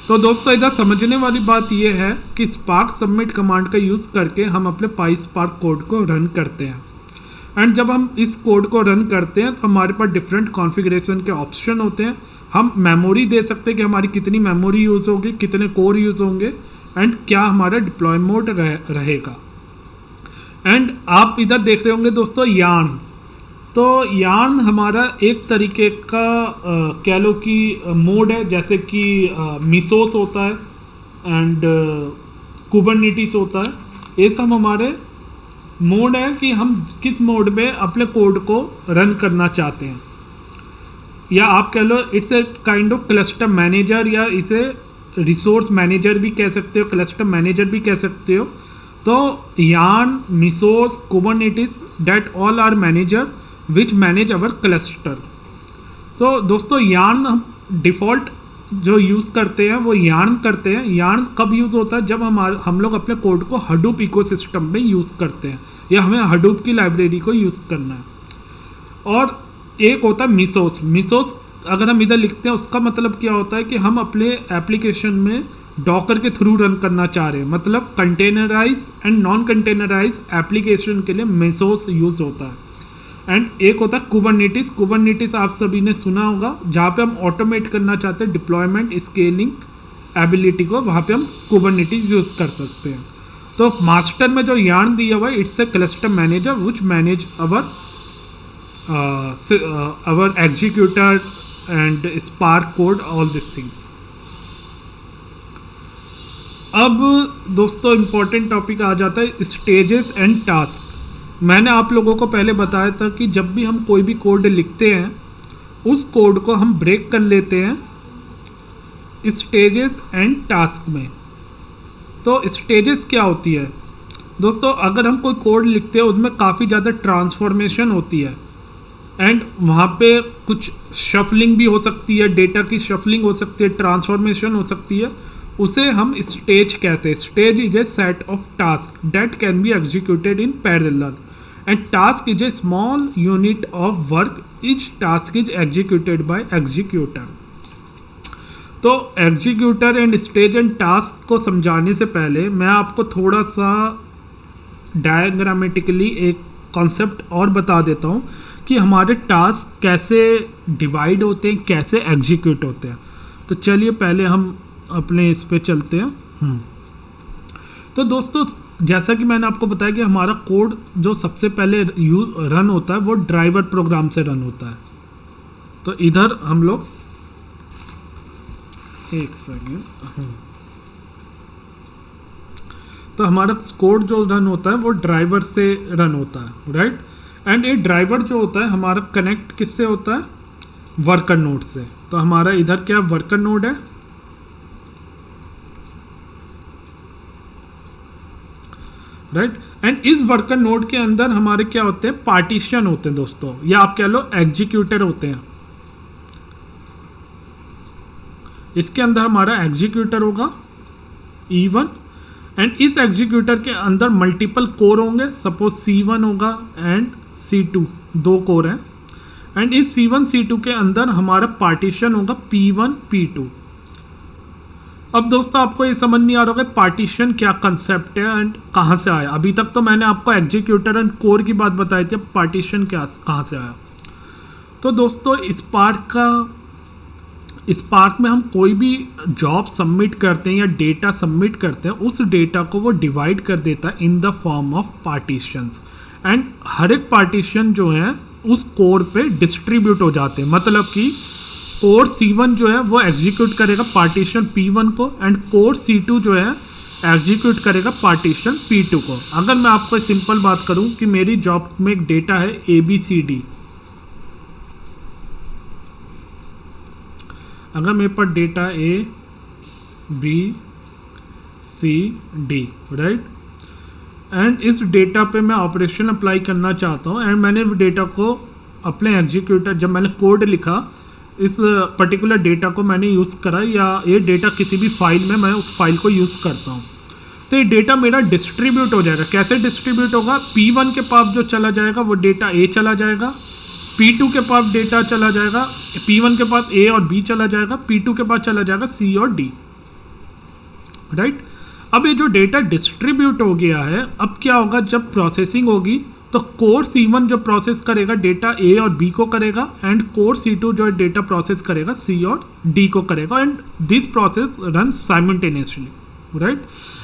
तो दोस्तों इधर समझने वाली बात यह है कि स्पार्क सबमिट कमांड का यूज़ करके हम अपने पाइसपार्क कोड को रन करते हैं। एंड जब हम इस कोड को रन करते हैं तो हमारे पास डिफरेंट कॉन्फ़िगरेशन के ऑप्शन होते हैं। हम मेमोरी दे सकते हैं कि हमारी कितनी मेमोरी यूज़ होगी, कितने कोर यूज़ होंगे एंड क्या हमारा डिप्लॉय मोड रहेगा। एंड आप इधर देख रहे होंगे दोस्तों यार्न। तो यार्न हमारा एक तरीके का कह लो कि मोड है, जैसे कि मिसोस होता है एंड कुबरनेटिस होता है। ये सब हमारे मोड है कि हम किस मोड में अपने कोड को रन करना चाहते हैं, या आप कह लो it's a kind of cluster manager, या इसे रिसोर्स मैनेजर भी कह सकते हो, क्लस्टर मैनेजर भी कह सकते हो। तो YARN, Mesos, Kubernetes, that all are manager which manage our cluster. तो दोस्तों यार्न हम डिफ़ॉल्ट जो यूज़ करते हैं वो यार्न करते हैं। यार्न कब यूज़ होता है? जब हम लोग अपने कोड को हडूप इकोसिस्टम में यूज़ करते हैं, या हमें हडूप की लाइब्रेरी को यूज़ करना है। और एक होता है मिसोस। मिसोस अगर हम इधर लिखते हैं उसका मतलब क्या होता है कि हम अपने एप्लीकेशन में डॉकर के थ्रू रन करना चाह रहे हैं, मतलब containerise and non containerise application के लिए मिसोस यूज़ होता है। एंड एक होता है कुबरनेटिस। कुबरनेटिस आप सभी ने सुना होगा, जहाँ पे हम ऑटोमेट करना चाहते हैं डिप्लॉयमेंट स्केलिंग एबिलिटी को, वहाँ पे हम कुबरनेटिस यूज़ कर सकते हैं। तो मास्टर में जो यार्न दिया हुआ है, it's a cluster manager which manage our executor and spark code, all this things. अब दोस्तों इम्पॉर्टेंट टॉपिक आ जाता है स्टेजेस एंड टास्क। मैंने आप लोगों को पहले बताया था कि जब भी हम कोई भी कोड लिखते हैं उस कोड को हम ब्रेक कर लेते हैं स्टेजेस एंड टास्क में। तो स्टेजेस क्या होती है दोस्तों? अगर हम कोई कोड लिखते हैं उसमें काफ़ी ज़्यादा ट्रांसफॉर्मेशन होती है एंड वहाँ पे कुछ शफलिंग भी हो सकती है, डेटा की शफलिंग हो सकती है, ट्रांसफॉर्मेशन हो सकती है, उसे हम स्टेज कहते हैं। Stage is a set of task that can be executed in parallel and task is a small unit of work, each task is executed by executor. तो executor and stage and task को समझाने से पहले मैं आपको थोड़ा सा diagrammatically एक कॉन्सेप्ट और बता देता हूँ कि हमारे टास्क कैसे डिवाइड होते हैं, कैसे एग्जीक्यूट होते हैं। तो चलिए पहले हम अपने इस पे चलते हैं। तो दोस्तों जैसा कि मैंने आपको बताया कि हमारा कोड जो सबसे पहले रन होता है वो ड्राइवर प्रोग्राम से रन होता है। तो इधर हम लोग एक सेकेंड, तो हमारा कोड जो रन होता है वो ड्राइवर से रन होता है, राइट। एंड ये ड्राइवर जो होता है हमारा कनेक्ट किससे होता है? वर्कर नोड से। तो हमारा इधर क्या वर्कर नोड है, राइट। एंड इस वर्कर नोड के अंदर हमारे क्या होते हैं? पार्टीशन होते हैं दोस्तों, या आप कह लो एग्जीक्यूटर होते हैं। इसके अंदर हमारा एग्जीक्यूटर होगा E1 एंड इस एग्जीक्यूटर के अंदर मल्टीपल कोर होंगे। सपोज C1 होगा एंड C2, 2 कोर हैं। एंड इस C1 C2 के अंदर हमारा पार्टीशन होगा P1 P2। अब दोस्तों आपको ये समझ नहीं आ रहा होगा पार्टीशन क्या कंसेप्ट है एंड कहाँ से आया। अभी तक तो मैंने आपको एग्जीक्यूटर एंड कोर की बात बताई थी, अब पार्टीशन क्या कहाँ से आया। तो दोस्तों स्पार्क में हम कोई भी जॉब सबमिट करते हैं या डेटा सबमिट करते हैं, उस डेटा को वो डिवाइड कर देता है in the form of partitions. And हर एक पार्टीशन जो है उस कोर पे डिस्ट्रीब्यूट हो जाते हैं। मतलब कि कोर C1 जो है वो एग्जीक्यूट करेगा पार्टीशन P1 को एंड कोर C2 जो है एग्जीक्यूट करेगा पार्टीशन P2 को। अगर मैं आपको सिंपल बात करूं कि मेरी जॉब में एक डेटा है ABCD, अगर मेरे पास डेटा ABCD, राइट, एंड इस डेटा पे मैं ऑपरेशन अप्लाई करना चाहता हूँ एंड मैंने डेटा को अपने एग्जीक्यूटर, जब मैंने कोड लिखा इस पर्टिकुलर डेटा को मैंने यूज़ करा, या ये डेटा किसी भी फाइल में मैं उस फाइल को यूज़ करता हूँ, तो ये डेटा मेरा डिस्ट्रीब्यूट हो जाएगा। कैसे डिस्ट्रीब्यूट होगा? P1 के पास जो चला जाएगा वो डेटा A चला जाएगा, P2 के पास डेटा चला जाएगा, P1 के पास A और B चला जाएगा, P2 के पास चला जाएगा C और D, राइट। अब ये जो डेटा डिस्ट्रीब्यूट हो गया है, अब क्या होगा? जब प्रोसेसिंग होगी तो कोर C1 जो प्रोसेस करेगा डेटा A और B को करेगा एंड कोर C2 जो डेटा प्रोसेस करेगा C और D को करेगा and this process run simultaneously, right.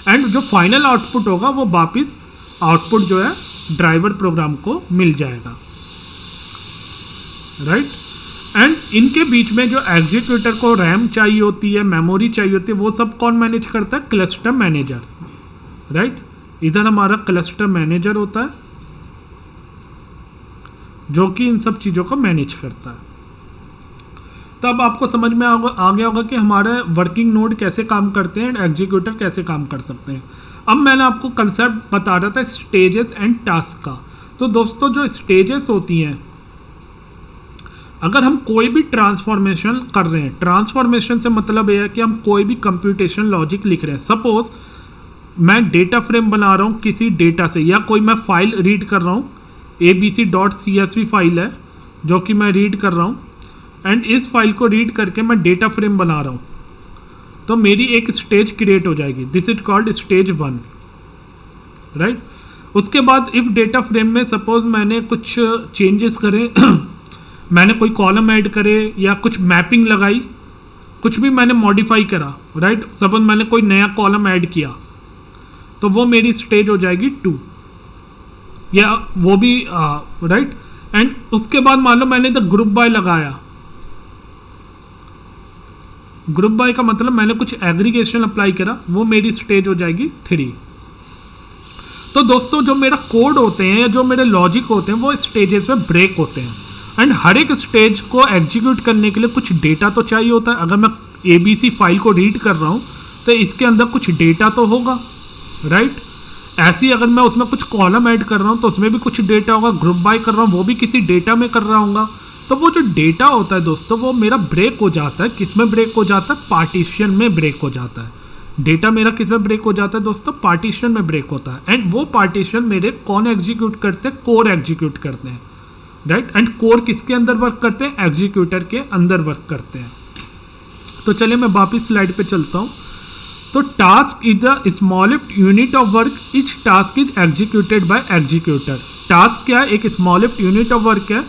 And जो फाइनल आउटपुट होगा वो वापस आउटपुट जो है ड्राइवर प्रोग्राम को मिल जाएगा। राइट। एंड इनके बीच में जो एग्जीक्यूटर को रैम चाहिए होती है, मेमोरी चाहिए होती है, वो सब कौन मैनेज करता है? Cluster manager, right. इधर हमारा क्लस्टर मैनेजर होता है जो कि इन सब चीज़ों को मैनेज करता है। तो अब आपको समझ में आ गया होगा कि हमारे वर्किंग नोड कैसे काम करते हैं एंड एग्जीक्यूटर कैसे काम कर सकते हैं। अब मैंने आपको कंसेप्ट बता रहा था स्टेजेस एंड टास्क का। तो दोस्तों जो स्टेजेस होती हैं, अगर हम कोई भी ट्रांसफॉर्मेशन कर रहे हैं, ट्रांसफॉर्मेशन से मतलब ये है कि हम कोई भी कंप्यूटेशन लॉजिक लिख रहे हैं। सपोज मैं डेटा फ्रेम बना रहा हूँ किसी डेटा से, या कोई मैं फाइल रीड कर रहा हूँ, abc.csv फाइल है जो कि मैं रीड कर रहा हूँ, एंड इस फाइल को रीड करके मैं डेटा फ्रेम बना रहा हूँ, तो मेरी एक स्टेज क्रिएट हो जाएगी। This is called stage 1, right. उसके बाद इफ डेटा फ्रेम में सपोज मैंने कुछ चेंजेस करे मैंने कोई कॉलम ऐड करे या कुछ मैपिंग लगाई, कुछ भी मैंने मॉडिफाई करा, राइट। सपोज मैंने कोई नया कॉलम ऐड किया, तो वो मेरी स्टेज हो जाएगी 2, या वो भी राइट। एंड उसके बाद मान लो मैंने इधर ग्रुप बाय लगाया। ग्रुप बाय का मतलब मैंने कुछ एग्रीगेशन अप्लाई करा, वो मेरी स्टेज हो जाएगी 3। तो दोस्तों जो मेरा कोड होते हैं या जो मेरे लॉजिक होते हैं वो स्टेजेस में ब्रेक होते हैं, एंड हर एक स्टेज को एग्जीक्यूट करने के लिए कुछ डेटा तो चाहिए होता है। अगर मैं ABC फाइल को रीड कर रहा हूँ तो इसके अंदर कुछ डेटा तो होगा, राइट। ऐसे ही अगर मैं उसमें कुछ कॉलम ऐड कर रहा हूँ तो उसमें भी कुछ डेटा होगा, ग्रुप बाय कर रहा हूँ वो भी किसी डेटा में कर रहा हूँगा। तो वो जो डेटा होता है दोस्तों वो मेरा ब्रेक हो जाता है। किस में ब्रेक हो जाता है? पार्टीशन में ब्रेक हो जाता है। डेटा मेरा किस में ब्रेक हो जाता है दोस्तों? पार्टीशन में ब्रेक होता है। एंड वो पार्टीशन मेरे कौन एग्जीक्यूट करते हैं? कोर एग्जीक्यूट करते हैं, राइट। एंड कोर किसके अंदर वर्क करते हैं? एग्जीक्यूटर के अंदर वर्क करते हैं। तो चलिए मैं वापिस स्लाइड पे चलता हूँ। तो task is the smallest unit of work, etch task is executed by executor. Task क्या है? एक स्मॉलेस्ट यूनिट ऑफ वर्क है।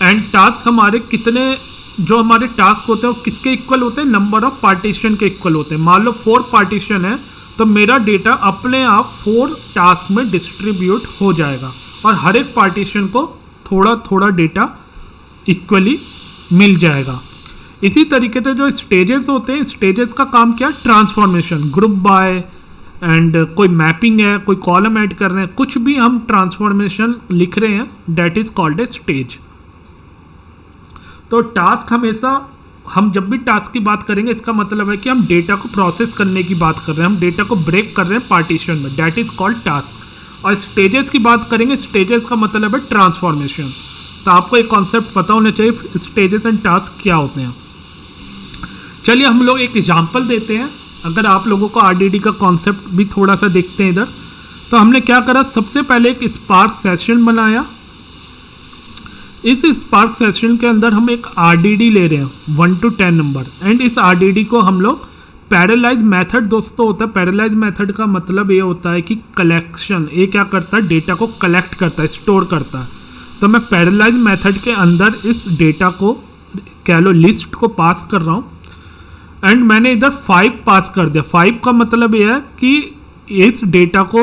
एंड टास्क हमारे कितने, जो हमारे टास्क होते हैं वो किसके इक्वल होते हैं? नंबर ऑफ पार्टीशन के इक्वल होते हैं। मान लो 4 पार्टीशन है तो मेरा डेटा अपने आप 4 टास्क में डिस्ट्रीब्यूट हो जाएगा, और हर एक पार्टीशन को थोड़ा थोड़ा डेटा इक्वली मिल जाएगा। इसी तरीके से जो स्टेजेस होते हैं, स्टेजेस का काम क्या है? ट्रांसफॉर्मेशन, ग्रुप बाय एंड कोई मैपिंग है, कोई कॉलम ऐड कर रहे हैं, कुछ भी हम ट्रांसफॉर्मेशन लिख रहे हैं, that is called a stage. तो टास्क हमेशा, हम जब भी टास्क की बात करेंगे इसका मतलब है कि हम डेटा को प्रोसेस करने की बात कर रहे हैं, हम डेटा को ब्रेक कर रहे हैं पार्टीशन में, दैट इज कॉल्ड टास्क। और स्टेजेस की बात करेंगे, स्टेजेस का मतलब है ट्रांसफॉर्मेशन। तो आपको एक कॉन्सेप्ट पता होना चाहिए स्टेजेस एंड टास्क क्या होते हैं। चलिए हम लोग एक एग्जाम्पल देते हैं, अगर आप लोगों को RDD का कॉन्सेप्ट भी थोड़ा सा देखते हैं इधर। तो हमने क्या करा, सबसे पहले एक स्पार्क सेशन बनाया। इस स्पार्क सेशन के अंदर हम एक RDD ले रहे हैं 1 to 10 नंबर, एंड इस RDD को हम लोग पैरेलाइज मेथड दोस्तों होता है। पैरेलाइज मेथड का मतलब ये होता है कि कलेक्शन, ये क्या करता है? डेटा को कलेक्ट करता है, स्टोर करता है। तो मैं पैरेलाइज मेथड के अंदर इस डेटा को, कह लो लिस्ट को पास कर रहा हूँ, एंड मैंने इधर 5 पास कर दिया। 5 का मतलब यह है कि इस डेटा को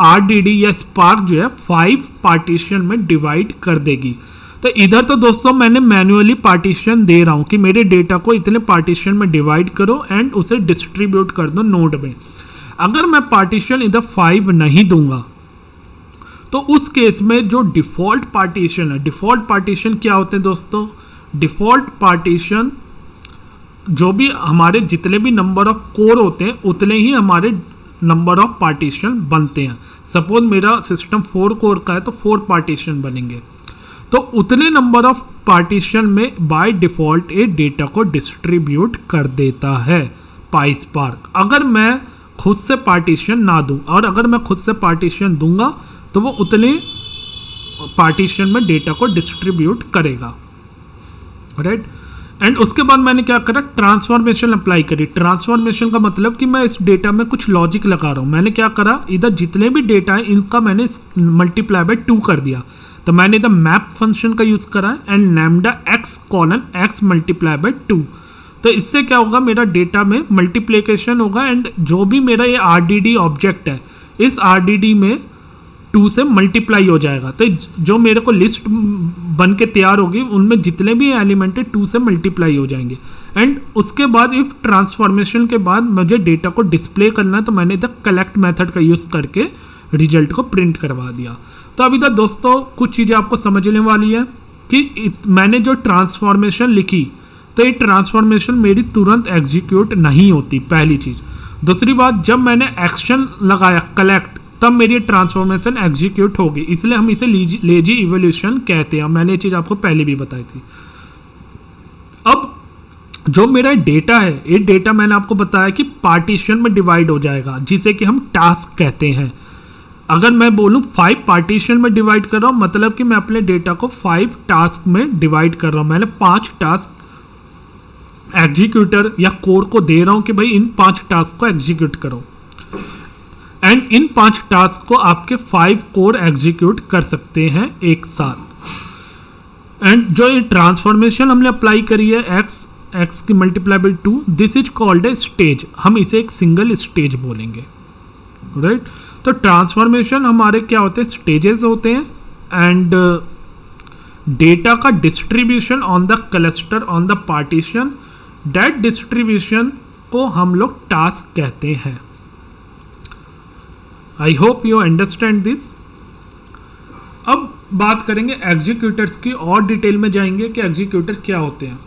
RDD या स्पार्क जो है 5 पार्टीशन में डिवाइड कर देगी। तो इधर तो दोस्तों मैंने मैन्युअली पार्टीशन दे रहा हूँ कि मेरे डेटा को इतने पार्टीशन में डिवाइड करो एंड उसे डिस्ट्रीब्यूट कर दो नोड में। अगर मैं पार्टीशन इधर 5 नहीं दूंगा तो उस केस में जो डिफ़ॉल्ट पार्टीशन है, डिफ़ॉल्ट पार्टीशन क्या होते हैं दोस्तों? डिफ़ॉल्ट पार्टीशन जो भी हमारे जितने भी नंबर ऑफ कोर होते हैं उतने ही हमारे नंबर ऑफ पार्टीशन बनते हैं। सपोज मेरा सिस्टम 4 कोर का है तो 4 पार्टीशन बनेंगे, तो उतने नंबर ऑफ पार्टीशन में बाय डिफ़ॉल्ट ये डेटा को डिस्ट्रीब्यूट कर देता है पाईस्पार्क। अगर मैं खुद से पार्टीशन ना दूं, और अगर मैं खुद से पार्टीशन दूंगा तो वो उतने पार्टीशन में डेटा को डिस्ट्रीब्यूट करेगा, राइट। एंड उसके बाद मैंने क्या करा, ट्रांसफॉर्मेशन अप्लाई करी। ट्रांसफॉर्मेशन का मतलब कि मैं इस डेटा में कुछ लॉजिक लगा रहा हूँ। मैंने क्या करा, इधर जितने भी डेटा है इनका मैंने मल्टीप्लाई बाय 2 कर दिया। तो मैंने इधर मैप फंक्शन का यूज़ करा है and lambda x multiply by 2। तो इससे क्या होगा, मेरा डेटा में मल्टीप्लिकेशन होगा, एंड जो भी मेरा ये RDD ऑब्जेक्ट है, इस RDD में 2 से मल्टीप्लाई हो जाएगा। तो जो मेरे को लिस्ट बन के तैयार होगी उनमें जितने भी एलिमेंट है 2 से मल्टीप्लाई हो जाएंगे। एंड उसके बाद इफ ट्रांसफॉर्मेशन के बाद मुझे डेटा को डिस्प्ले करना है तो मैंने इधर कलेक्ट मेथड का यूज़ करके रिजल्ट को प्रिंट करवा दिया। तो अभी तक दोस्तों कुछ चीज़ें आपको समझने वाली है कि मैंने जो ट्रांसफॉर्मेशन लिखी तो ये ट्रांसफॉर्मेशन मेरी तुरंत एग्जीक्यूट नहीं होती, पहली चीज़। दूसरी बात, जब मैंने एक्शन लगाया कलेक्ट तब मेरी ट्रांसफॉर्मेशन एग्जीक्यूट होगी, इसलिए हम इसे लेजी इवोल्यूशन कहते हैं। मैंने ये चीज़ आपको पहले भी बताई थी। अब जो मेरा डेटा है, ये डेटा मैंने आपको बताया कि पार्टीशन में डिवाइड हो जाएगा, जिसे कि हम टास्क कहते हैं। अगर मैं बोलूँ 5 पार्टीशन में डिवाइड कर रहा हूँ, मतलब कि मैं अपने डेटा को 5 टास्क में डिवाइड कर रहा हूँ। मैंने 5 टास्क एग्जीक्यूटर या कोर को दे रहा हूँ कि भाई इन 5 टास्क को एग्जीक्यूट करो, एंड इन 5 टास्क को आपके 5 कोर एग्जीक्यूट कर सकते हैं एक साथ। एंड जो ये ट्रांसफॉर्मेशन हमने अप्लाई करी है एक्स की multiply by 2, this is called a stage. हम इसे एक सिंगल स्टेज बोलेंगे, राइट। तो ट्रांसफॉर्मेशन हमारे क्या होते हैं, स्टेजेस होते हैं। एंड डेटा का distribution on the cluster on the partition, that distribution को हम लोग टास्क कहते हैं। I hope you understand this. अब बात करेंगे एग्जीक्यूटर्स की, और डिटेल में जाएंगे कि एग्जीक्यूटर क्या होते हैं।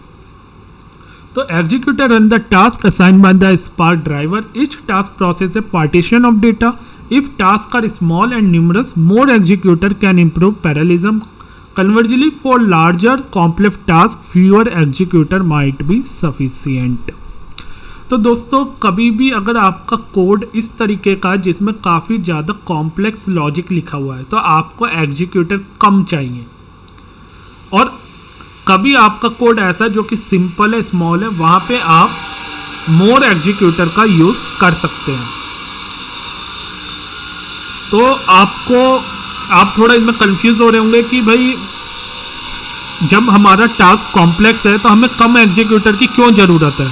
तो executor run the task assigned by the Spark driver. Each task process a partition of data. If tasks are small and numerous, more executor can improve parallelism. Conversely, for larger complex tasks, fewer executor might be sufficient. तो दोस्तों कभी भी अगर आपका code इस तरीके का है जिसमें काफ़ी ज़्यादा कॉम्प्लेक्स लॉजिक लिखा हुआ है तो आपको एग्जीक्यूटर कम चाहिए। और कभी आपका कोड ऐसा जो कि सिंपल है, स्मॉल है, वहाँ पे आप मोर एग्जीक्यूटर का यूज़ कर सकते हैं। तो आप थोड़ा इसमें कंफ्यूज हो रहे होंगे कि भाई जब हमारा टास्क कॉम्प्लेक्स है तो हमें कम एग्जीक्यूटर की क्यों ज़रूरत है।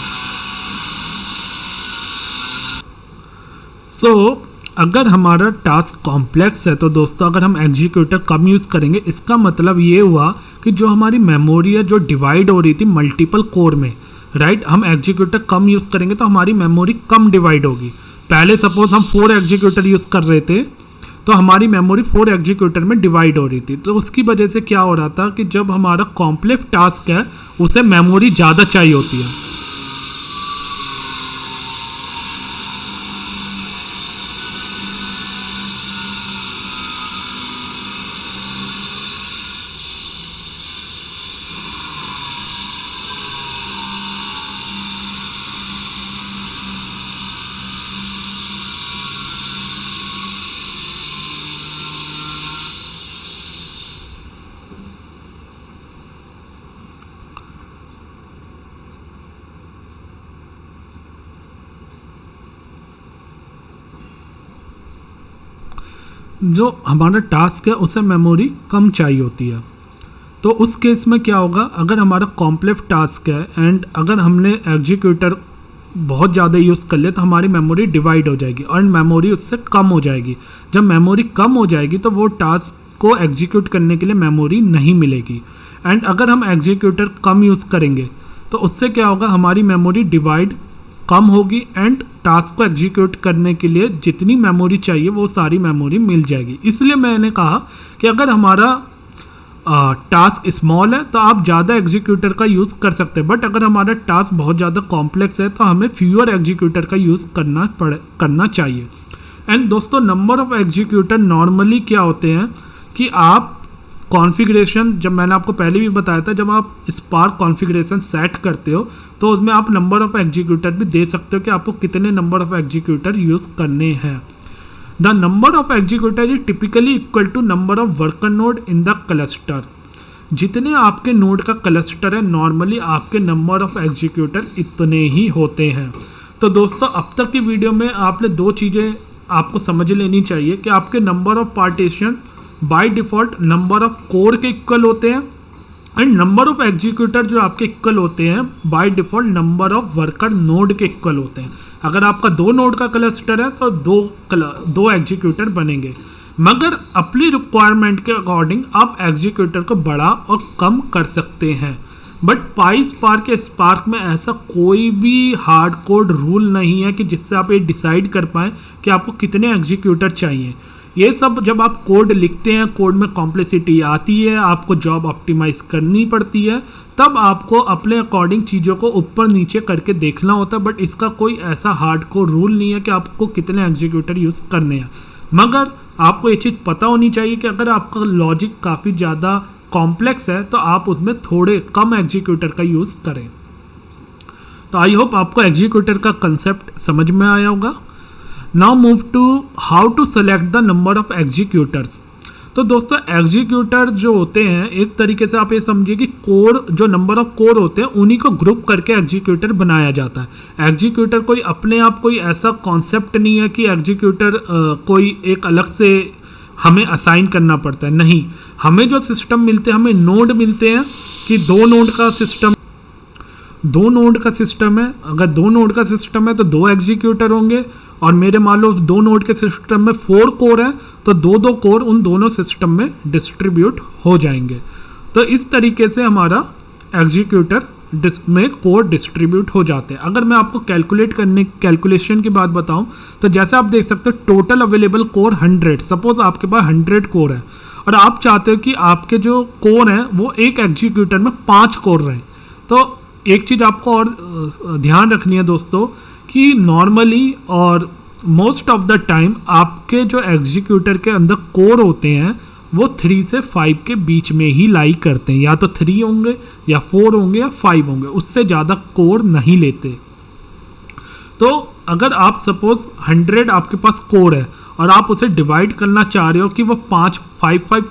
अगर हमारा टास्क कॉम्प्लेक्स है तो दोस्तों अगर हम एग्जीक्यूटर कम यूज़ करेंगे, इसका मतलब ये हुआ कि जो हमारी मेमोरी है जो डिवाइड हो रही थी मल्टीपल कोर में, राइट, हम एग्जीक्यूटर कम यूज़ करेंगे तो हमारी मेमोरी कम डिवाइड होगी। पहले सपोज हम 4 एग्जीक्यूटर यूज़ कर रहे थे तो हमारी मेमोरी 4 एग्जीक्यूटर में डिवाइड हो रही थी। तो उसकी वजह से क्या हो रहा था कि जब हमारा कॉम्प्लेक्स टास्क है उसे मेमोरी ज़्यादा चाहिए होती है। जो हमारा टास्क है उसे मेमोरी कम चाहिए होती है। तो उस केस में क्या होगा, अगर हमारा कॉम्प्लेक्स टास्क है एंड अगर हमने एग्जीक्यूटर बहुत ज़्यादा यूज़ कर लिया तो हमारी मेमोरी डिवाइड हो जाएगी और मेमोरी उससे कम हो जाएगी। जब मेमोरी कम हो जाएगी तो वो टास्क को एग्जीक्यूट करने के लिए मेमोरी नहीं मिलेगी। एंड अगर हम एग्जीक्यूटर कम यूज़ करेंगे तो उससे क्या होगा, हमारी मेमोरी डिवाइड कम होगी एंड टास्क को एग्जीक्यूट करने के लिए जितनी मेमोरी चाहिए वो सारी मेमोरी मिल जाएगी। इसलिए मैंने कहा कि अगर हमारा टास्क स्मॉल है तो आप ज़्यादा एग्जीक्यूटर का यूज़ कर सकते हैं, बट अगर हमारा टास्क बहुत ज़्यादा कॉम्प्लेक्स है तो हमें फ्यूअर एग्जीक्यूटर का यूज़ करना चाहिए। एंड दोस्तों नंबर ऑफ़ एग्जीक्यूटर नॉर्मली क्या होते हैं कि आप कॉन्फ़िगरेशन, जब मैंने आपको पहले भी बताया था, जब आप स्पार्क कॉन्फ़िगरेशन सेट करते हो तो उसमें आप नंबर ऑफ़ एग्जीक्यूटर भी दे सकते हो कि आपको कितने नंबर ऑफ़ एग्जीक्यूटर यूज़ करने हैं। The number of executor is typically equal to number of worker node in the cluster. जितने आपके नोड का क्लस्टर है नॉर्मली आपके नंबर ऑफ़ एग्जीक्यूटर इतने ही होते हैं। तो दोस्तों अब तक की वीडियो में आपने 2 चीज़ें आपको समझ लेनी चाहिए कि आपके number of partition by default number of core के इक्वल होते हैं एंड नंबर ऑफ़ एग्जीक्यूटर जो आपके इक्वल होते हैं by default number of worker node के इक्वल होते हैं। अगर आपका 2 नोड का क्लस्टर है तो 2 एग्जीक्यूटर बनेंगे। मगर अपनी रिक्वायरमेंट के अकॉर्डिंग आप एग्जीक्यूटर को बड़ा और कम कर सकते हैं। बट पाई स्पार्क या स्पार्क में ऐसा कोई भी हार्ड कोड रूल नहीं है कि जिससे आप ये डिसाइड कर पाएँ कि आपको कितने एग्जीक्यूटर चाहिए। ये सब जब आप कोड लिखते हैं, कोड में कॉम्प्लेक्सिटी आती है, आपको जॉब ऑप्टिमाइज करनी पड़ती है, तब आपको अपने अकॉर्डिंग चीज़ों को ऊपर नीचे करके देखना होता है। बट इसका कोई ऐसा हार्ड कोड रूल नहीं है कि आपको कितने एग्जीक्यूटर यूज़ करने हैं। मगर आपको ये चीज़ पता होनी चाहिए कि अगर आपका लॉजिक काफ़ी ज़्यादा कॉम्प्लेक्स है तो आप उसमें थोड़े कम एग्जीक्यूटर का यूज़ करें। तो आई होप आपको एग्जीक्यूटर का कंसेप्ट समझ में आया होगा। Now move to how to select the number of executors. तो दोस्तों एग्जीक्यूटर जो होते हैं, एक तरीके से आप ये समझिए कि कोर, जो नंबर ऑफ कोर होते हैं उन्हीं को ग्रुप करके एग्जीक्यूटर बनाया जाता है। एग्जीक्यूटर कोई अपने आप कोई ऐसा कॉन्सेप्ट नहीं है कि एग्जीक्यूटर कोई एक अलग से हमें असाइन करना पड़ता है। नहीं, हमें जो सिस्टम मिलते हैं, हमें नोड मिलते हैं कि दो नोड का सिस्टम है। अगर दो नोड का सिस्टम है तो दो एग्जीक्यूटर होंगे, और मेरे मान लो दो नोड के सिस्टम में 4 कोर हैं तो दो कोर उन दोनों सिस्टम में डिस्ट्रीब्यूट हो जाएंगे। तो इस तरीके से हमारा एग्जीक्यूटर में कोर डिस्ट्रीब्यूट हो जाते हैं। अगर मैं आपको कैलकुलेशन की बात बताऊं तो जैसे आप देख सकते हो टोटल अवेलेबल कोर 100। सपोज आपके पास 100 कोर है और आप चाहते हो कि आपके जो कोर हैं वो एक एग्जीक्यूटर में 5 कोर रहें। तो एक चीज़ आपको और ध्यान रखनी है दोस्तों कि नॉर्मली और मोस्ट ऑफ द टाइम आपके जो एग्जीक्यूटर के अंदर कोर होते हैं वो 3 से 5 के बीच में ही लाई करते हैं। या तो 3 होंगे या 4 होंगे या 5 होंगे, उससे ज़्यादा कोर नहीं लेते। तो अगर आप सपोज 100 आपके पास कोर है और आप उसे डिवाइड करना चाह रहे हो कि वो 5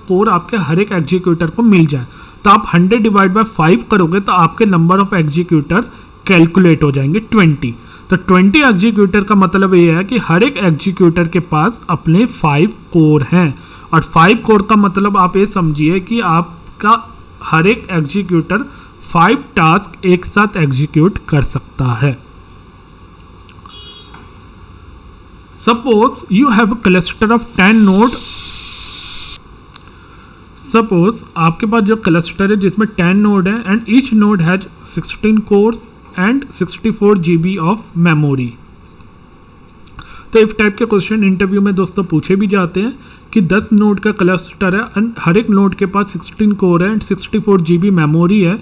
कोर आपके हर एक एग्जीक्यूटर को मिल जाए, तो आप 100 डिवाइड बाय 5 करोगे तो आपके नंबर ऑफ एग्जीक्यूटर कैलकुलेट हो जाएंगे 20। तो 20 एग्जीक्यूटर का मतलब ये है कि हर एक एग्जीक्यूटर के पास अपने 5 कोर हैं, और 5 कोर का मतलब आप ये समझिए कि आपका हर एक एग्जीक्यूटर 5 टास्क एक साथ एग्जीक्यूट कर सकता है। Suppose you have a cluster of 10 node. Suppose आपके पास जो क्लस्टर है जिसमें 10 नोड है and each node has 16 course and 64 GB of memory. तो इस टाइप के क्वेश्चन इंटरव्यू में दोस्तों पूछे भी जाते हैं कि 10 नोड का क्लस्टर है एंड हर एक नोड के पास 16 कोर है एंड 64 GB मेमोरी है,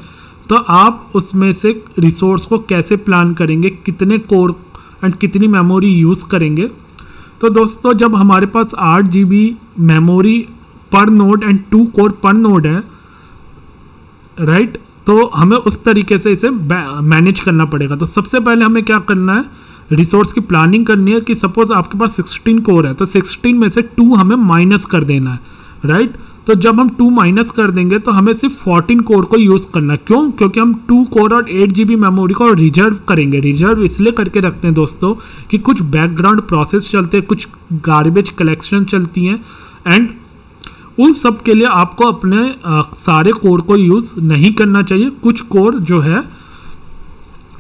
तो आप उसमें से रिसोर्स को कैसे प्लान करेंगे, कितने कोर एंड कितनी मेमोरी यूज़ करेंगे। तो दोस्तों जब हमारे पास 8 GB मेमोरी पर नोड एंड 2 कोर पर नोड है, राइट, तो हमें उस तरीके से इसे मैनेज करना पड़ेगा। तो सबसे पहले हमें क्या करना है, रिसोर्स की प्लानिंग करनी है कि सपोज आपके पास 16 कोर है तो 16 में से 2 हमें माइनस कर देना है, राइट। तो जब हम 2 माइनस कर देंगे तो हमें सिर्फ 14 कोर को यूज़ करना है। क्यों? क्योंकि हम 2 कोर और 8 GB मेमोरी को रिजर्व करेंगे। रिजर्व इसलिए करके रखते हैं दोस्तों कि कुछ बैकग्राउंड प्रोसेस चलते हैं, कुछ गार्बेज कलेक्शन चलती हैं, एंड उन सब के लिए आपको अपने सारे कोर को यूज़ नहीं करना चाहिए। कुछ कोर जो है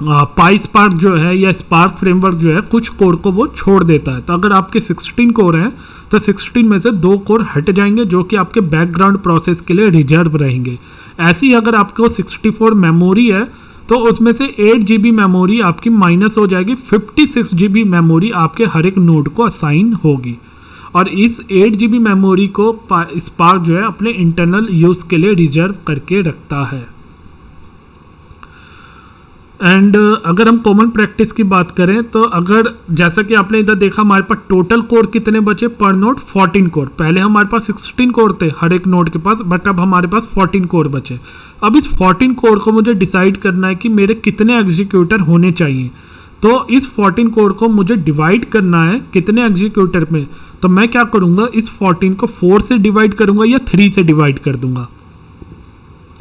पाई स्पार्क जो है या स्पार्क फ्रेमवर्क जो है कुछ कोर को वो छोड़ देता है। तो अगर आपके 16 कोर हैं तो 16 में से 2 कोर हट जाएंगे जो कि आपके बैकग्राउंड प्रोसेस के लिए रिजर्व रहेंगे। ऐसे ही अगर आपको 64 मेमोरी है तो उसमें से 8 GB मेमोरी आपकी माइनस हो जाएगी, 56 GB मेमोरी आपके हर एक नोड को असाइन होगी, और इस 8 GB मेमोरी को स्पार्क जो है अपने इंटरनल यूज़ के लिए रिजर्व करके रखता है। एंड अगर हम कॉमन प्रैक्टिस की बात करें तो अगर जैसा कि आपने इधर देखा हमारे पास टोटल कोर कितने बचे पर नोड, 14 कोर। पहले हमारे पास 16 कोर थे हर एक नोड के पास, बट अब हमारे पास 14 कोर बचे। अब इस 14 कोर को मुझे डिसाइड करना है कि मेरे कितने एग्जीक्यूटर होने चाहिए। तो इस 14 कोर को मुझे डिवाइड करना है कितने एग्जीक्यूटर में। तो मैं क्या करूँगा, इस 14 को 4 से डिवाइड करूँगा या 3 से डिवाइड कर दूँगा।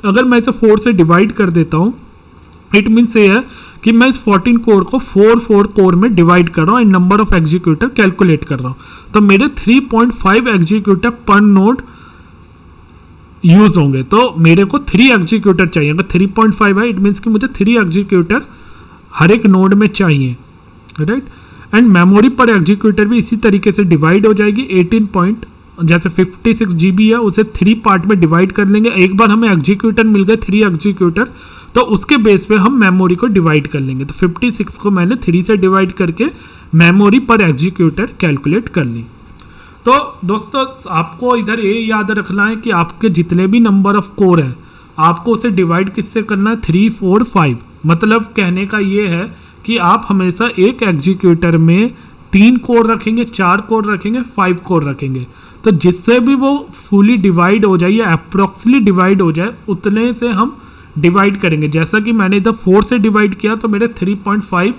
अगर मैं इसे 4 से डिवाइड कर देता हूँ, इट मीन्स ये है कि मैं इस 14 कोर को 4 कोर में डिवाइड कर रहा हूँ and number of executor calculate कर रहा हूँ। तो मेरे 3.5 एग्जीक्यूटर पर नोड यूज होंगे। तो मेरे को 3 एग्जीक्यूटर चाहिए। अगर 3.5 है इट मीन्स कि मुझे 3 एग्जीक्यूटर हर एक नोड में चाहिए, right. And memory per executor भी इसी तरीके से डिवाइड हो जाएगी। जैसे 56 GB है उसे 3 पार्ट में डिवाइड कर लेंगे। एक बार हमें एग्जीक्यूटर मिल गए 3 एग्जीक्यूटर, तो उसके बेस पे हम मेमोरी को डिवाइड कर लेंगे। तो 56 को मैंने 3 से डिवाइड करके मेमोरी पर एग्जीक्यूटर कैलकुलेट कर ली। तो दोस्तों आपको इधर ये याद रखना है कि आपके जितने भी नंबर ऑफ कोर हैं आपको उसे डिवाइड किससे करना है, 3, 4, 5। मतलब कहने का ये है कि आप हमेशा एक एग्जीक्यूटर में 3 कोर रखेंगे, 4 कोर रखेंगे, 5 कोर रखेंगे। तो जिससे भी वो फुली डिवाइड हो जाए या अप्रॉक्सली डिवाइड हो जाए उतने से हम डिवाइड करेंगे। जैसा कि मैंने इधर 4 से डिवाइड किया तो मेरे 3.5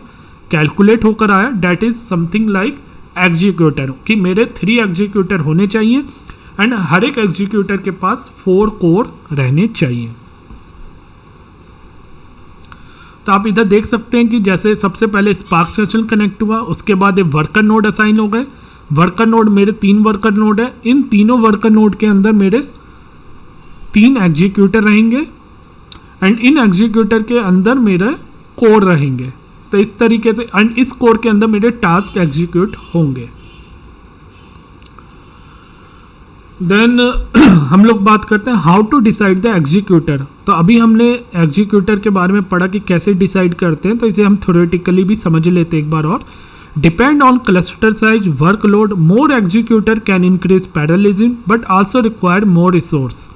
कैलकुलेट होकर आया। That is something like executor, कि मेरे 3 एग्जीक्यूटर होने चाहिए एंड हर एक एग्जीक्यूटर के पास 4 कोर रहने चाहिए। तो आप इधर देख सकते हैं कि जैसे सबसे पहले स्पार्क सेशन कनेक्ट हुआ, उसके बाद ये वर्कर नोड असाइन हो गए। वर्कर नोड मेरे 3 वर्कर नोड है, इन तीनों वर्कर नोड के अंदर मेरे 3 एग्जीक्यूटर रहेंगे एंड इन एग्जीक्यूटर के अंदर मेरे कोर रहेंगे। तो इस तरीके से एंड इस कोर के अंदर मेरे टास्क एग्जीक्यूट होंगे। देन हम लोग बात करते हैं how to decide the executor. तो अभी हमने एग्जीक्यूटर के बारे में पढ़ा कि कैसे डिसाइड करते हैं, तो इसे हम थ्योरेटिकली भी समझ लेते हैं एक बार और। Depend on cluster size, workload, more executor can increase parallelism but also require more resource.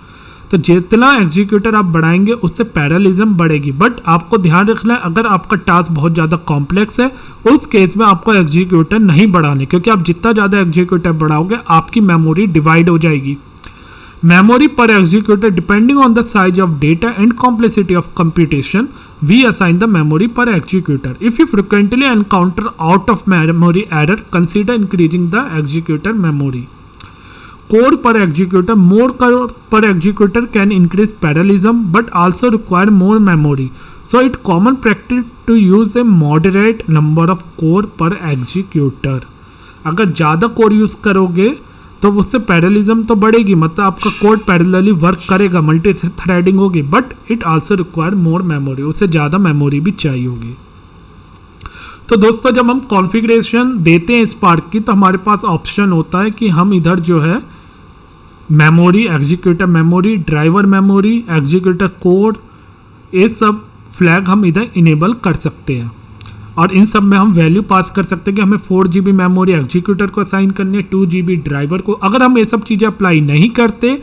तो जितना एग्जीक्यूटर आप बढ़ाएंगे उससे पैरेललिज्म बढ़ेगी, बट आपको ध्यान रखना है अगर आपका टास्क बहुत ज़्यादा कॉम्प्लेक्स है उस केस में आपको एग्जीक्यूटर नहीं बढ़ाने, क्योंकि आप जितना ज़्यादा एग्जीक्यूटर बढ़ाओगे आपकी मेमोरी डिवाइड हो जाएगी। Memory per executor depending on the size of data and complexity of computation we assign the memory per executor. If you frequently encounter out of memory error consider increasing the executor memory. Core per executor, more per executor can increase parallelism but also require more memory, so it common practice to use a moderate number of core per executor. अगर ज़्यादा core use करोगे तो उससे parallelism तो बढ़ेगी, मतलब आपका code parallelly work करेगा, मल्टी थ्रेडिंग होगी, but it also require more memory, उससे ज़्यादा मेमोरी भी चाहिए होगी। तो दोस्तों जब हम कॉन्फ़िगरेशन देते हैं स्पार्क की तो हमारे पास ऑप्शन होता है कि हम इधर जो है memory, executor memory, driver memory, executor code, ये सब फ्लैग हम इधर इनेबल कर सकते हैं और इन सब में हम वैल्यू पास कर सकते हैं कि हमें 4 GB मेमोरी एग्जीक्यूटर को असाइन करनी है, 2 GB ड्राइवर को। अगर हम ये सब चीज़ें अप्लाई नहीं करते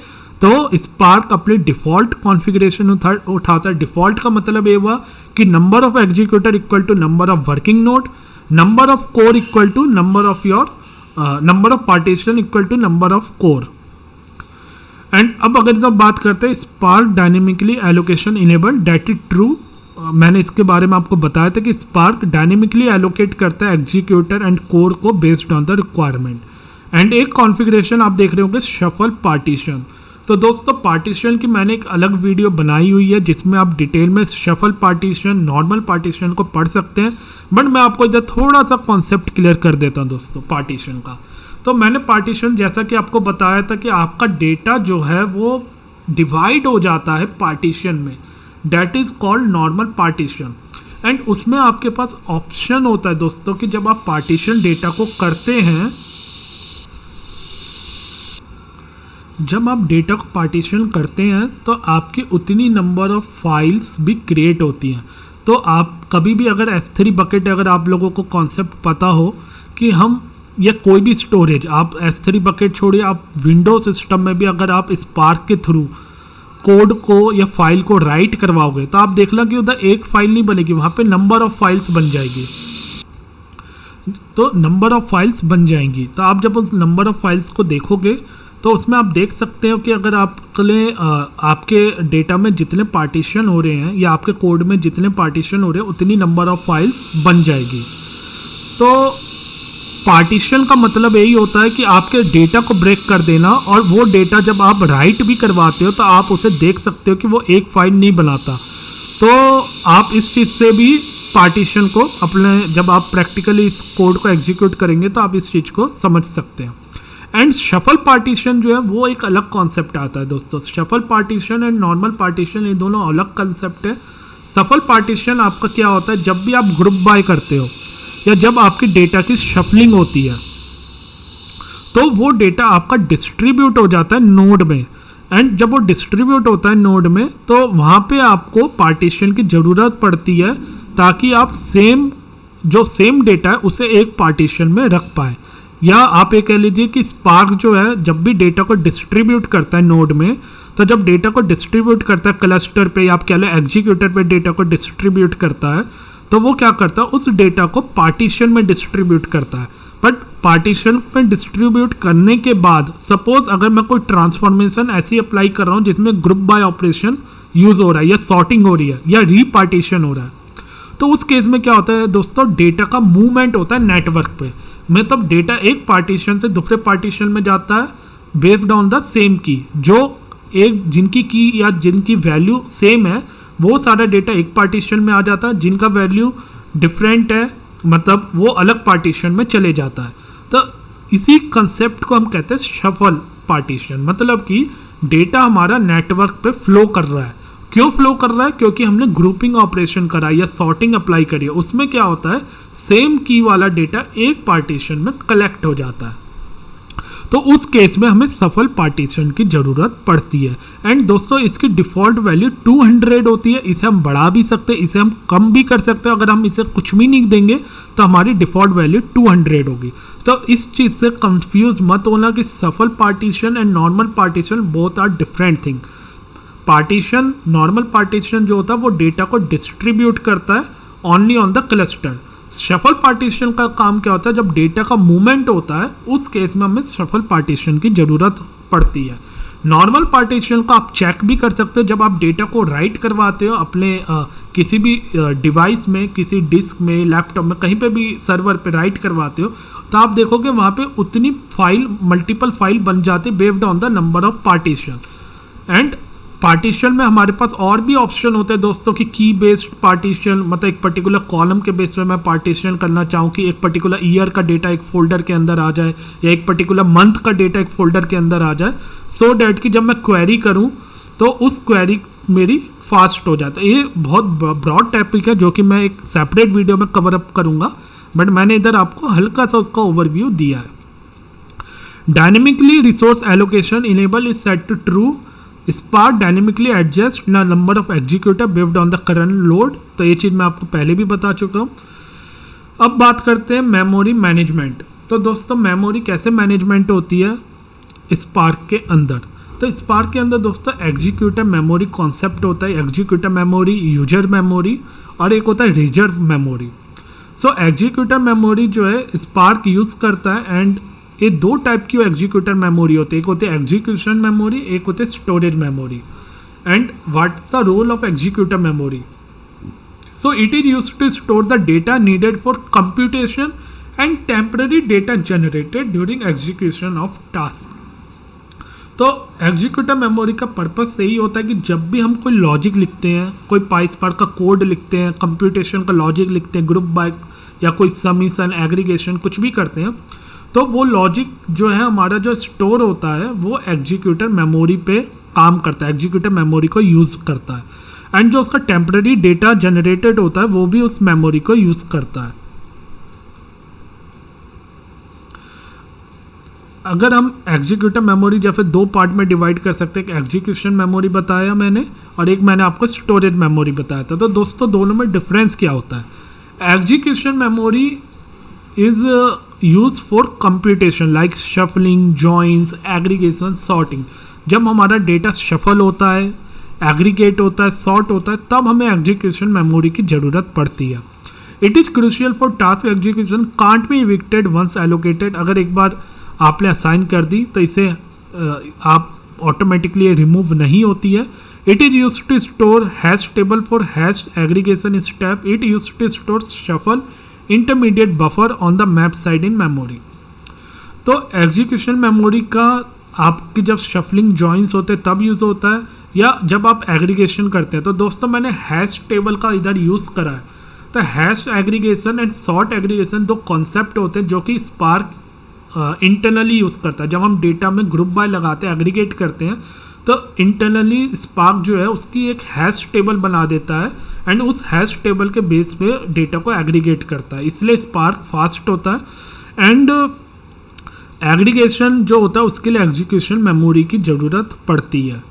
तो स्पार्क अपनी डिफ़ॉल्ट कॉन्फ़िगरेशन उठाता है। डिफ़ॉल्ट का मतलब ये हुआ कि number of executor equal to number of working node, number of core equal to number of partition equal to number of core. And अब अगर जब बात करते हैं Spark dynamically allocation enable, that is true. मैंने इसके बारे में आपको बताया था कि स्पार्क डायनेमिकली एलोकेट करता है एग्जीक्यूटर एंड कोर को based on the requirement. And एक कॉन्फ़िगरेशन आप देख रहे होंगे शफल पार्टीशन। तो दोस्तों पार्टीशन की मैंने एक अलग वीडियो बनाई हुई है जिसमें आप डिटेल में शफल पार्टीशन, नॉर्मल पार्टीशन को पढ़ सकते हैं, बट मैं आपको इधर थोड़ा सा कॉन्सेप्ट क्लियर कर देता हूँ दोस्तों पार्टीशन का। तो मैंने पार्टीशन जैसा कि आपको बताया था कि आपका डेटा जो है वो डिवाइड हो जाता है पार्टीशन में, that is called normal partition. And उसमें आपके पास ऑप्शन होता है दोस्तों कि जब आप पार्टीशन डेटा को करते हैं, जब आप डेटा को पार्टीशन करते हैं तो आपकी उतनी नंबर ऑफ फाइल्स भी क्रिएट होती हैं। तो आप कभी भी अगर S3 बकेट, अगर आप लोगों को कॉन्सेप्ट पता हो कि हम या कोई भी स्टोरेज, आप S3 बकेट छोड़िए, आप विंडोज सिस्टम में भी अगर आप स्पार्क के थ्रू कोड को या फाइल को राइट करवाओगे तो आप देखना कि उधर एक फाइल नहीं बनेगी, वहाँ पे नंबर ऑफ फाइल्स बन जाएगी। तो नंबर ऑफ फाइल्स बन जाएंगी, तो आप जब उस नंबर ऑफ फाइल्स को देखोगे तो उसमें आप देख सकते हो कि अगर आपके डेटा में जितने पार्टीशन हो रहे हैं या आपके कोड में जितने पार्टीशन हो रहे हैं उतनी नंबर ऑफ फाइल्स बन जाएगी। तो पार्टीशन का मतलब यही होता है कि आपके डेटा को ब्रेक कर देना, और वो डेटा जब आप राइट भी करवाते हो तो आप उसे देख सकते हो कि वो एक फाइल नहीं बनाता। तो आप इस चीज़ से भी पार्टीशन को अपने, जब आप प्रैक्टिकली इस कोड को एग्जीक्यूट करेंगे तो आप इस चीज़ को समझ सकते हैं। एंड शफल पार्टीशन जो है वो एक अलग कॉन्सेप्ट आता है दोस्तों। Shuffle partition and normal partition ये दोनों अलग कॉन्सेप्ट है। शफल पार्टीशन आपका क्या होता है, जब भी आप ग्रुप बाय करते हो या जब आपकी डेटा की शफलिंग होती है तो वो डेटा आपका डिस्ट्रीब्यूट हो जाता है नोड में। एंड जब वो डिस्ट्रीब्यूट होता है नोड में तो वहाँ पे आपको पार्टीशन की ज़रूरत पड़ती है ताकि आप सेम डेटा है उसे एक पार्टीशन में रख पाए। या आप ये कह लीजिए कि स्पार्क जो है जब भी डेटा को डिस्ट्रीब्यूट करता है नोड में, तो जब डेटा को डिस्ट्रीब्यूट करता है क्लस्टर पे या आप कह लो एग्जीक्यूटर पे डेटा को डिस्ट्रीब्यूट करता है, तो वो क्या करता है उस डेटा को पार्टीशन में डिस्ट्रीब्यूट करता है। बट पार्टीशन में डिस्ट्रीब्यूट करने के बाद सपोज अगर मैं कोई ट्रांसफॉर्मेशन ऐसी अप्लाई कर रहा हूँ जिसमें ग्रुप बाय ऑपरेशन यूज हो रहा है या सॉर्टिंग हो रही है या रीपार्टीशन हो रहा है, तो उस केस में क्या होता है दोस्तों, डेटा का मूवमेंट होता है नेटवर्क पे। मतलब डेटा एक पार्टीशन से दूसरे पार्टीशन में जाता है बेस्ड ऑन द सेम की, जो एक जिनकी की या जिनकी वैल्यू सेम है वो सारा डेटा एक पार्टीशन में आ जाता है, जिनका वैल्यू डिफरेंट है मतलब वो अलग पार्टीशन में चले जाता है। तो इसी कंसेप्ट को हम कहते हैं शफल पार्टीशन। मतलब कि डेटा हमारा नेटवर्क पे फ्लो कर रहा है। क्यों फ्लो कर रहा है? क्योंकि हमने ग्रुपिंग ऑपरेशन करा या सॉर्टिंग अप्लाई करी है। उसमें क्या होता है सेम की वाला डेटा एक पार्टीशन में कलेक्ट हो जाता है, तो उस केस में हमें सफल पार्टीशन की ज़रूरत पड़ती है। एंड दोस्तों इसकी डिफ़ॉल्ट वैल्यू 200 होती है। इसे हम बढ़ा भी सकते हैं, इसे हम कम भी कर सकते हैं। अगर हम इसे कुछ भी नहीं देंगे तो हमारी डिफ़ॉल्ट वैल्यू 200 होगी। तो इस चीज़ से कंफ्यूज मत होना कि shuffle partition and normal partition both are different thing. Partition, normal partition जो होता है वो डेटा को डिस्ट्रीब्यूट करता है only on the cluster. Shuffle partition का काम क्या होता है, जब डेटा का मूवमेंट होता है उस केस में हमें शफल पार्टीशन की ज़रूरत पड़ती है। नॉर्मल पार्टीशन का आप चेक भी कर सकते हो जब आप डेटा को राइट करवाते हो अपने किसी भी डिवाइस में, किसी डिस्क में, लैपटॉप में, कहीं पे भी सर्वर पे राइट करवाते हो, तो आप देखोगे वहाँ पे उतनी फाइल, मल्टीपल फाइल बन जाती है based on the number of partition. And partition में हमारे पास और भी ऑप्शन होते हैं दोस्तों कि की बेस्ड पार्टीशन, मतलब एक पर्टिकुलर कॉलम के बेस पे मैं पार्टीशन करना चाहूँ कि एक पर्टिकुलर ईयर का डेटा एक फोल्डर के अंदर आ जाए या एक पर्टिकुलर मंथ का डेटा एक फोल्डर के अंदर आ जाए, सो डैट कि जब मैं क्वेरी करूँ तो उस क्वेरी मेरी फास्ट हो जाता है। ये बहुत ब्रॉड टॉपिक है जो कि मैं एक सेपरेट वीडियो में कवर अप करूँगा, बट मैंने इधर आपको हल्का सा उसका ओवरव्यू दिया है। Dynamically resource allocation enable is set to true. Spark dynamically adjust the number of executor based on the current load. तो ये चीज़ मैं आपको पहले भी बता चुका हूँ। अब बात करते हैं मेमोरी मैनेजमेंट। तो दोस्तों मेमोरी कैसे मैनेजमेंट होती है स्पार्क के अंदर? तो स्पार्क के अंदर दोस्तों एग्जीक्यूटर मेमोरी कॉन्सेप्ट होता है। एग्जीक्यूटर मेमोरी, यूजर मेमोरी और एक होता है रिजर्व मेमोरी। सो एग्जीक्यूटर मेमोरी जो है स्पार्क यूज़ करता है। एंड ये दो टाइप की एग्जीक्यूटर मेमोरी होती है, एक होती है एग्जीक्यूशन मेमोरी, एक होती है storage memory. And what's the role of executor memory? So it is used to store the data needed for computation and temporary data generated during execution of task. तो executor memory का purpose यही होता है कि जब भी हम कोई लॉजिक लिखते हैं, कोई पाइस्पार्क का कोड लिखते हैं, कंप्यूटेशन का लॉजिक लिखते हैं, ग्रुप बाय या कोई समीशन, एग्रीगेशन कुछ भी करते हैं, तो वो लॉजिक जो है हमारा जो स्टोर होता है वो एग्जीक्यूटर मेमोरी पे काम करता है, एग्जीक्यूटर मेमोरी को यूज़ करता है। एंड जो उसका टेम्पररी डेटा जनरेटेड होता है वो भी उस मेमोरी को यूज़ करता है। अगर हम एग्जीक्यूटर मेमोरी जैसे दो पार्ट में डिवाइड कर सकते हैं, एक एग्जीक्यूशन मेमोरी बताया मैंने और एक मैंने आपको स्टोरेज मेमोरी बताया था। तो दोस्तों दोनों में डिफरेंस क्या होता है? Execution memory is use for computation like shuffling, joins, aggregation, sorting. जब हमारा डेटा शफल होता है, एग्रीगेट होता है, सॉर्ट होता है, तब हमें एग्जीक्यूशन मेमोरी की ज़रूरत पड़ती है। It is crucial for task execution can't be evicted once allocated. अगर एक बार आपने असाइन कर दी तो इसे आप ऑटोमेटिकली रिमूव नहीं होती है। It is use to store hash table for hash aggregation step. It use to store shuffle intermediate buffer on the map side in memory. तो एग्जीक्यूशन मेमोरी का आपकी जब शफलिंग जॉइंस होते हैं तब यूज़ होता है या जब आप एग्रीगेशन करते हैं। तो दोस्तों मैंने हैश टेबल का इधर यूज़ करा है। तो hash aggregation and sort aggregation दो कॉन्सेप्ट होते हैं जो कि स्पार्क इंटरनली यूज़ करता है। जब हम डेटा में ग्रुप बाय लगाते हैं, एग्रीगेट करते हैं, तो इंटरनली स्पार्क जो है उसकी एक हैश टेबल बना देता है एंड उस हैश टेबल के बेस पे डेटा को एग्रीगेट करता है। इसलिए स्पार्क फास्ट होता है। एंड एग्रीगेशन जो होता है उसके लिए एग्जीक्यूशन मेमोरी की ज़रूरत पड़ती है।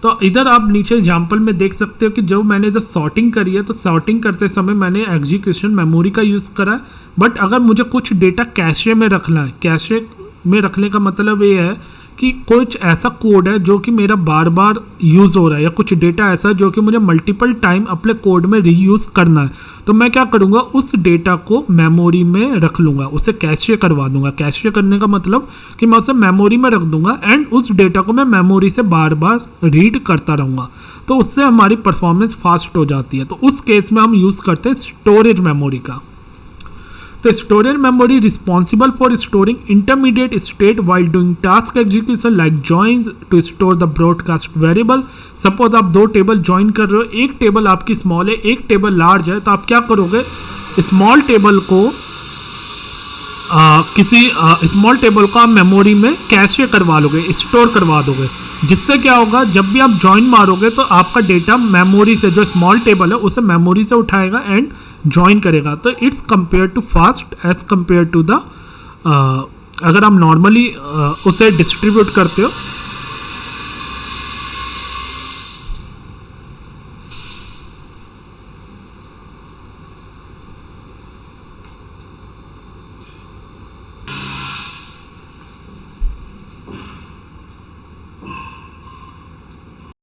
तो इधर आप नीचे एग्जाम्पल में देख सकते हो कि जो मैंने इधर सॉर्टिंग करी है तो सॉर्टिंग करते समय मैंने एग्जीक्यूशन मेमोरी का यूज़ करा है। बट अगर मुझे कुछ डेटा कैशे में रखना है, कैशे में रखने का मतलब ये है कि कुछ ऐसा कोड है जो कि मेरा बार बार यूज़ हो रहा है, या कुछ डेटा ऐसा है जो कि मुझे मल्टीपल टाइम अपने कोड में रीयूज़ करना है, तो मैं क्या करूँगा, उस डेटा को मेमोरी में रख लूँगा, उसे कैशे करवा दूंगा। कैशे करने का मतलब कि मैं उसे मेमोरी में रख दूंगा एंड उस डेटा को मैं मेमोरी से बार बार रीड करता रहूँगा, तो उससे हमारी परफॉर्मेंस फास्ट हो जाती है। तो उस केस में हम यूज़ करते हैं स्टोरेज मेमोरी का। तो storage memory responsible for storing intermediate state while doing task execution like joins to store the broadcast variable. Suppose आप दो टेबल ज्वाइन कर रहे हो, एक टेबल आपकी स्मॉल है, एक टेबल लार्ज है, तो आप क्या करोगे, स्मॉल टेबल को स्मॉल टेबल को आप मेमोरी में कैशे करवा लोगे, स्टोर करवा दोगे, जिससे क्या होगा, जब भी आप ज्वाइन मारोगे तो आपका डेटा मेमोरी से, जो स्मॉल टेबल है उसे मेमोरी से उठाएगा एंड ज्वाइन करेगा। तो it's compare to fast as compare to the अगर आप नॉर्मली उसे डिस्ट्रीब्यूट करते हो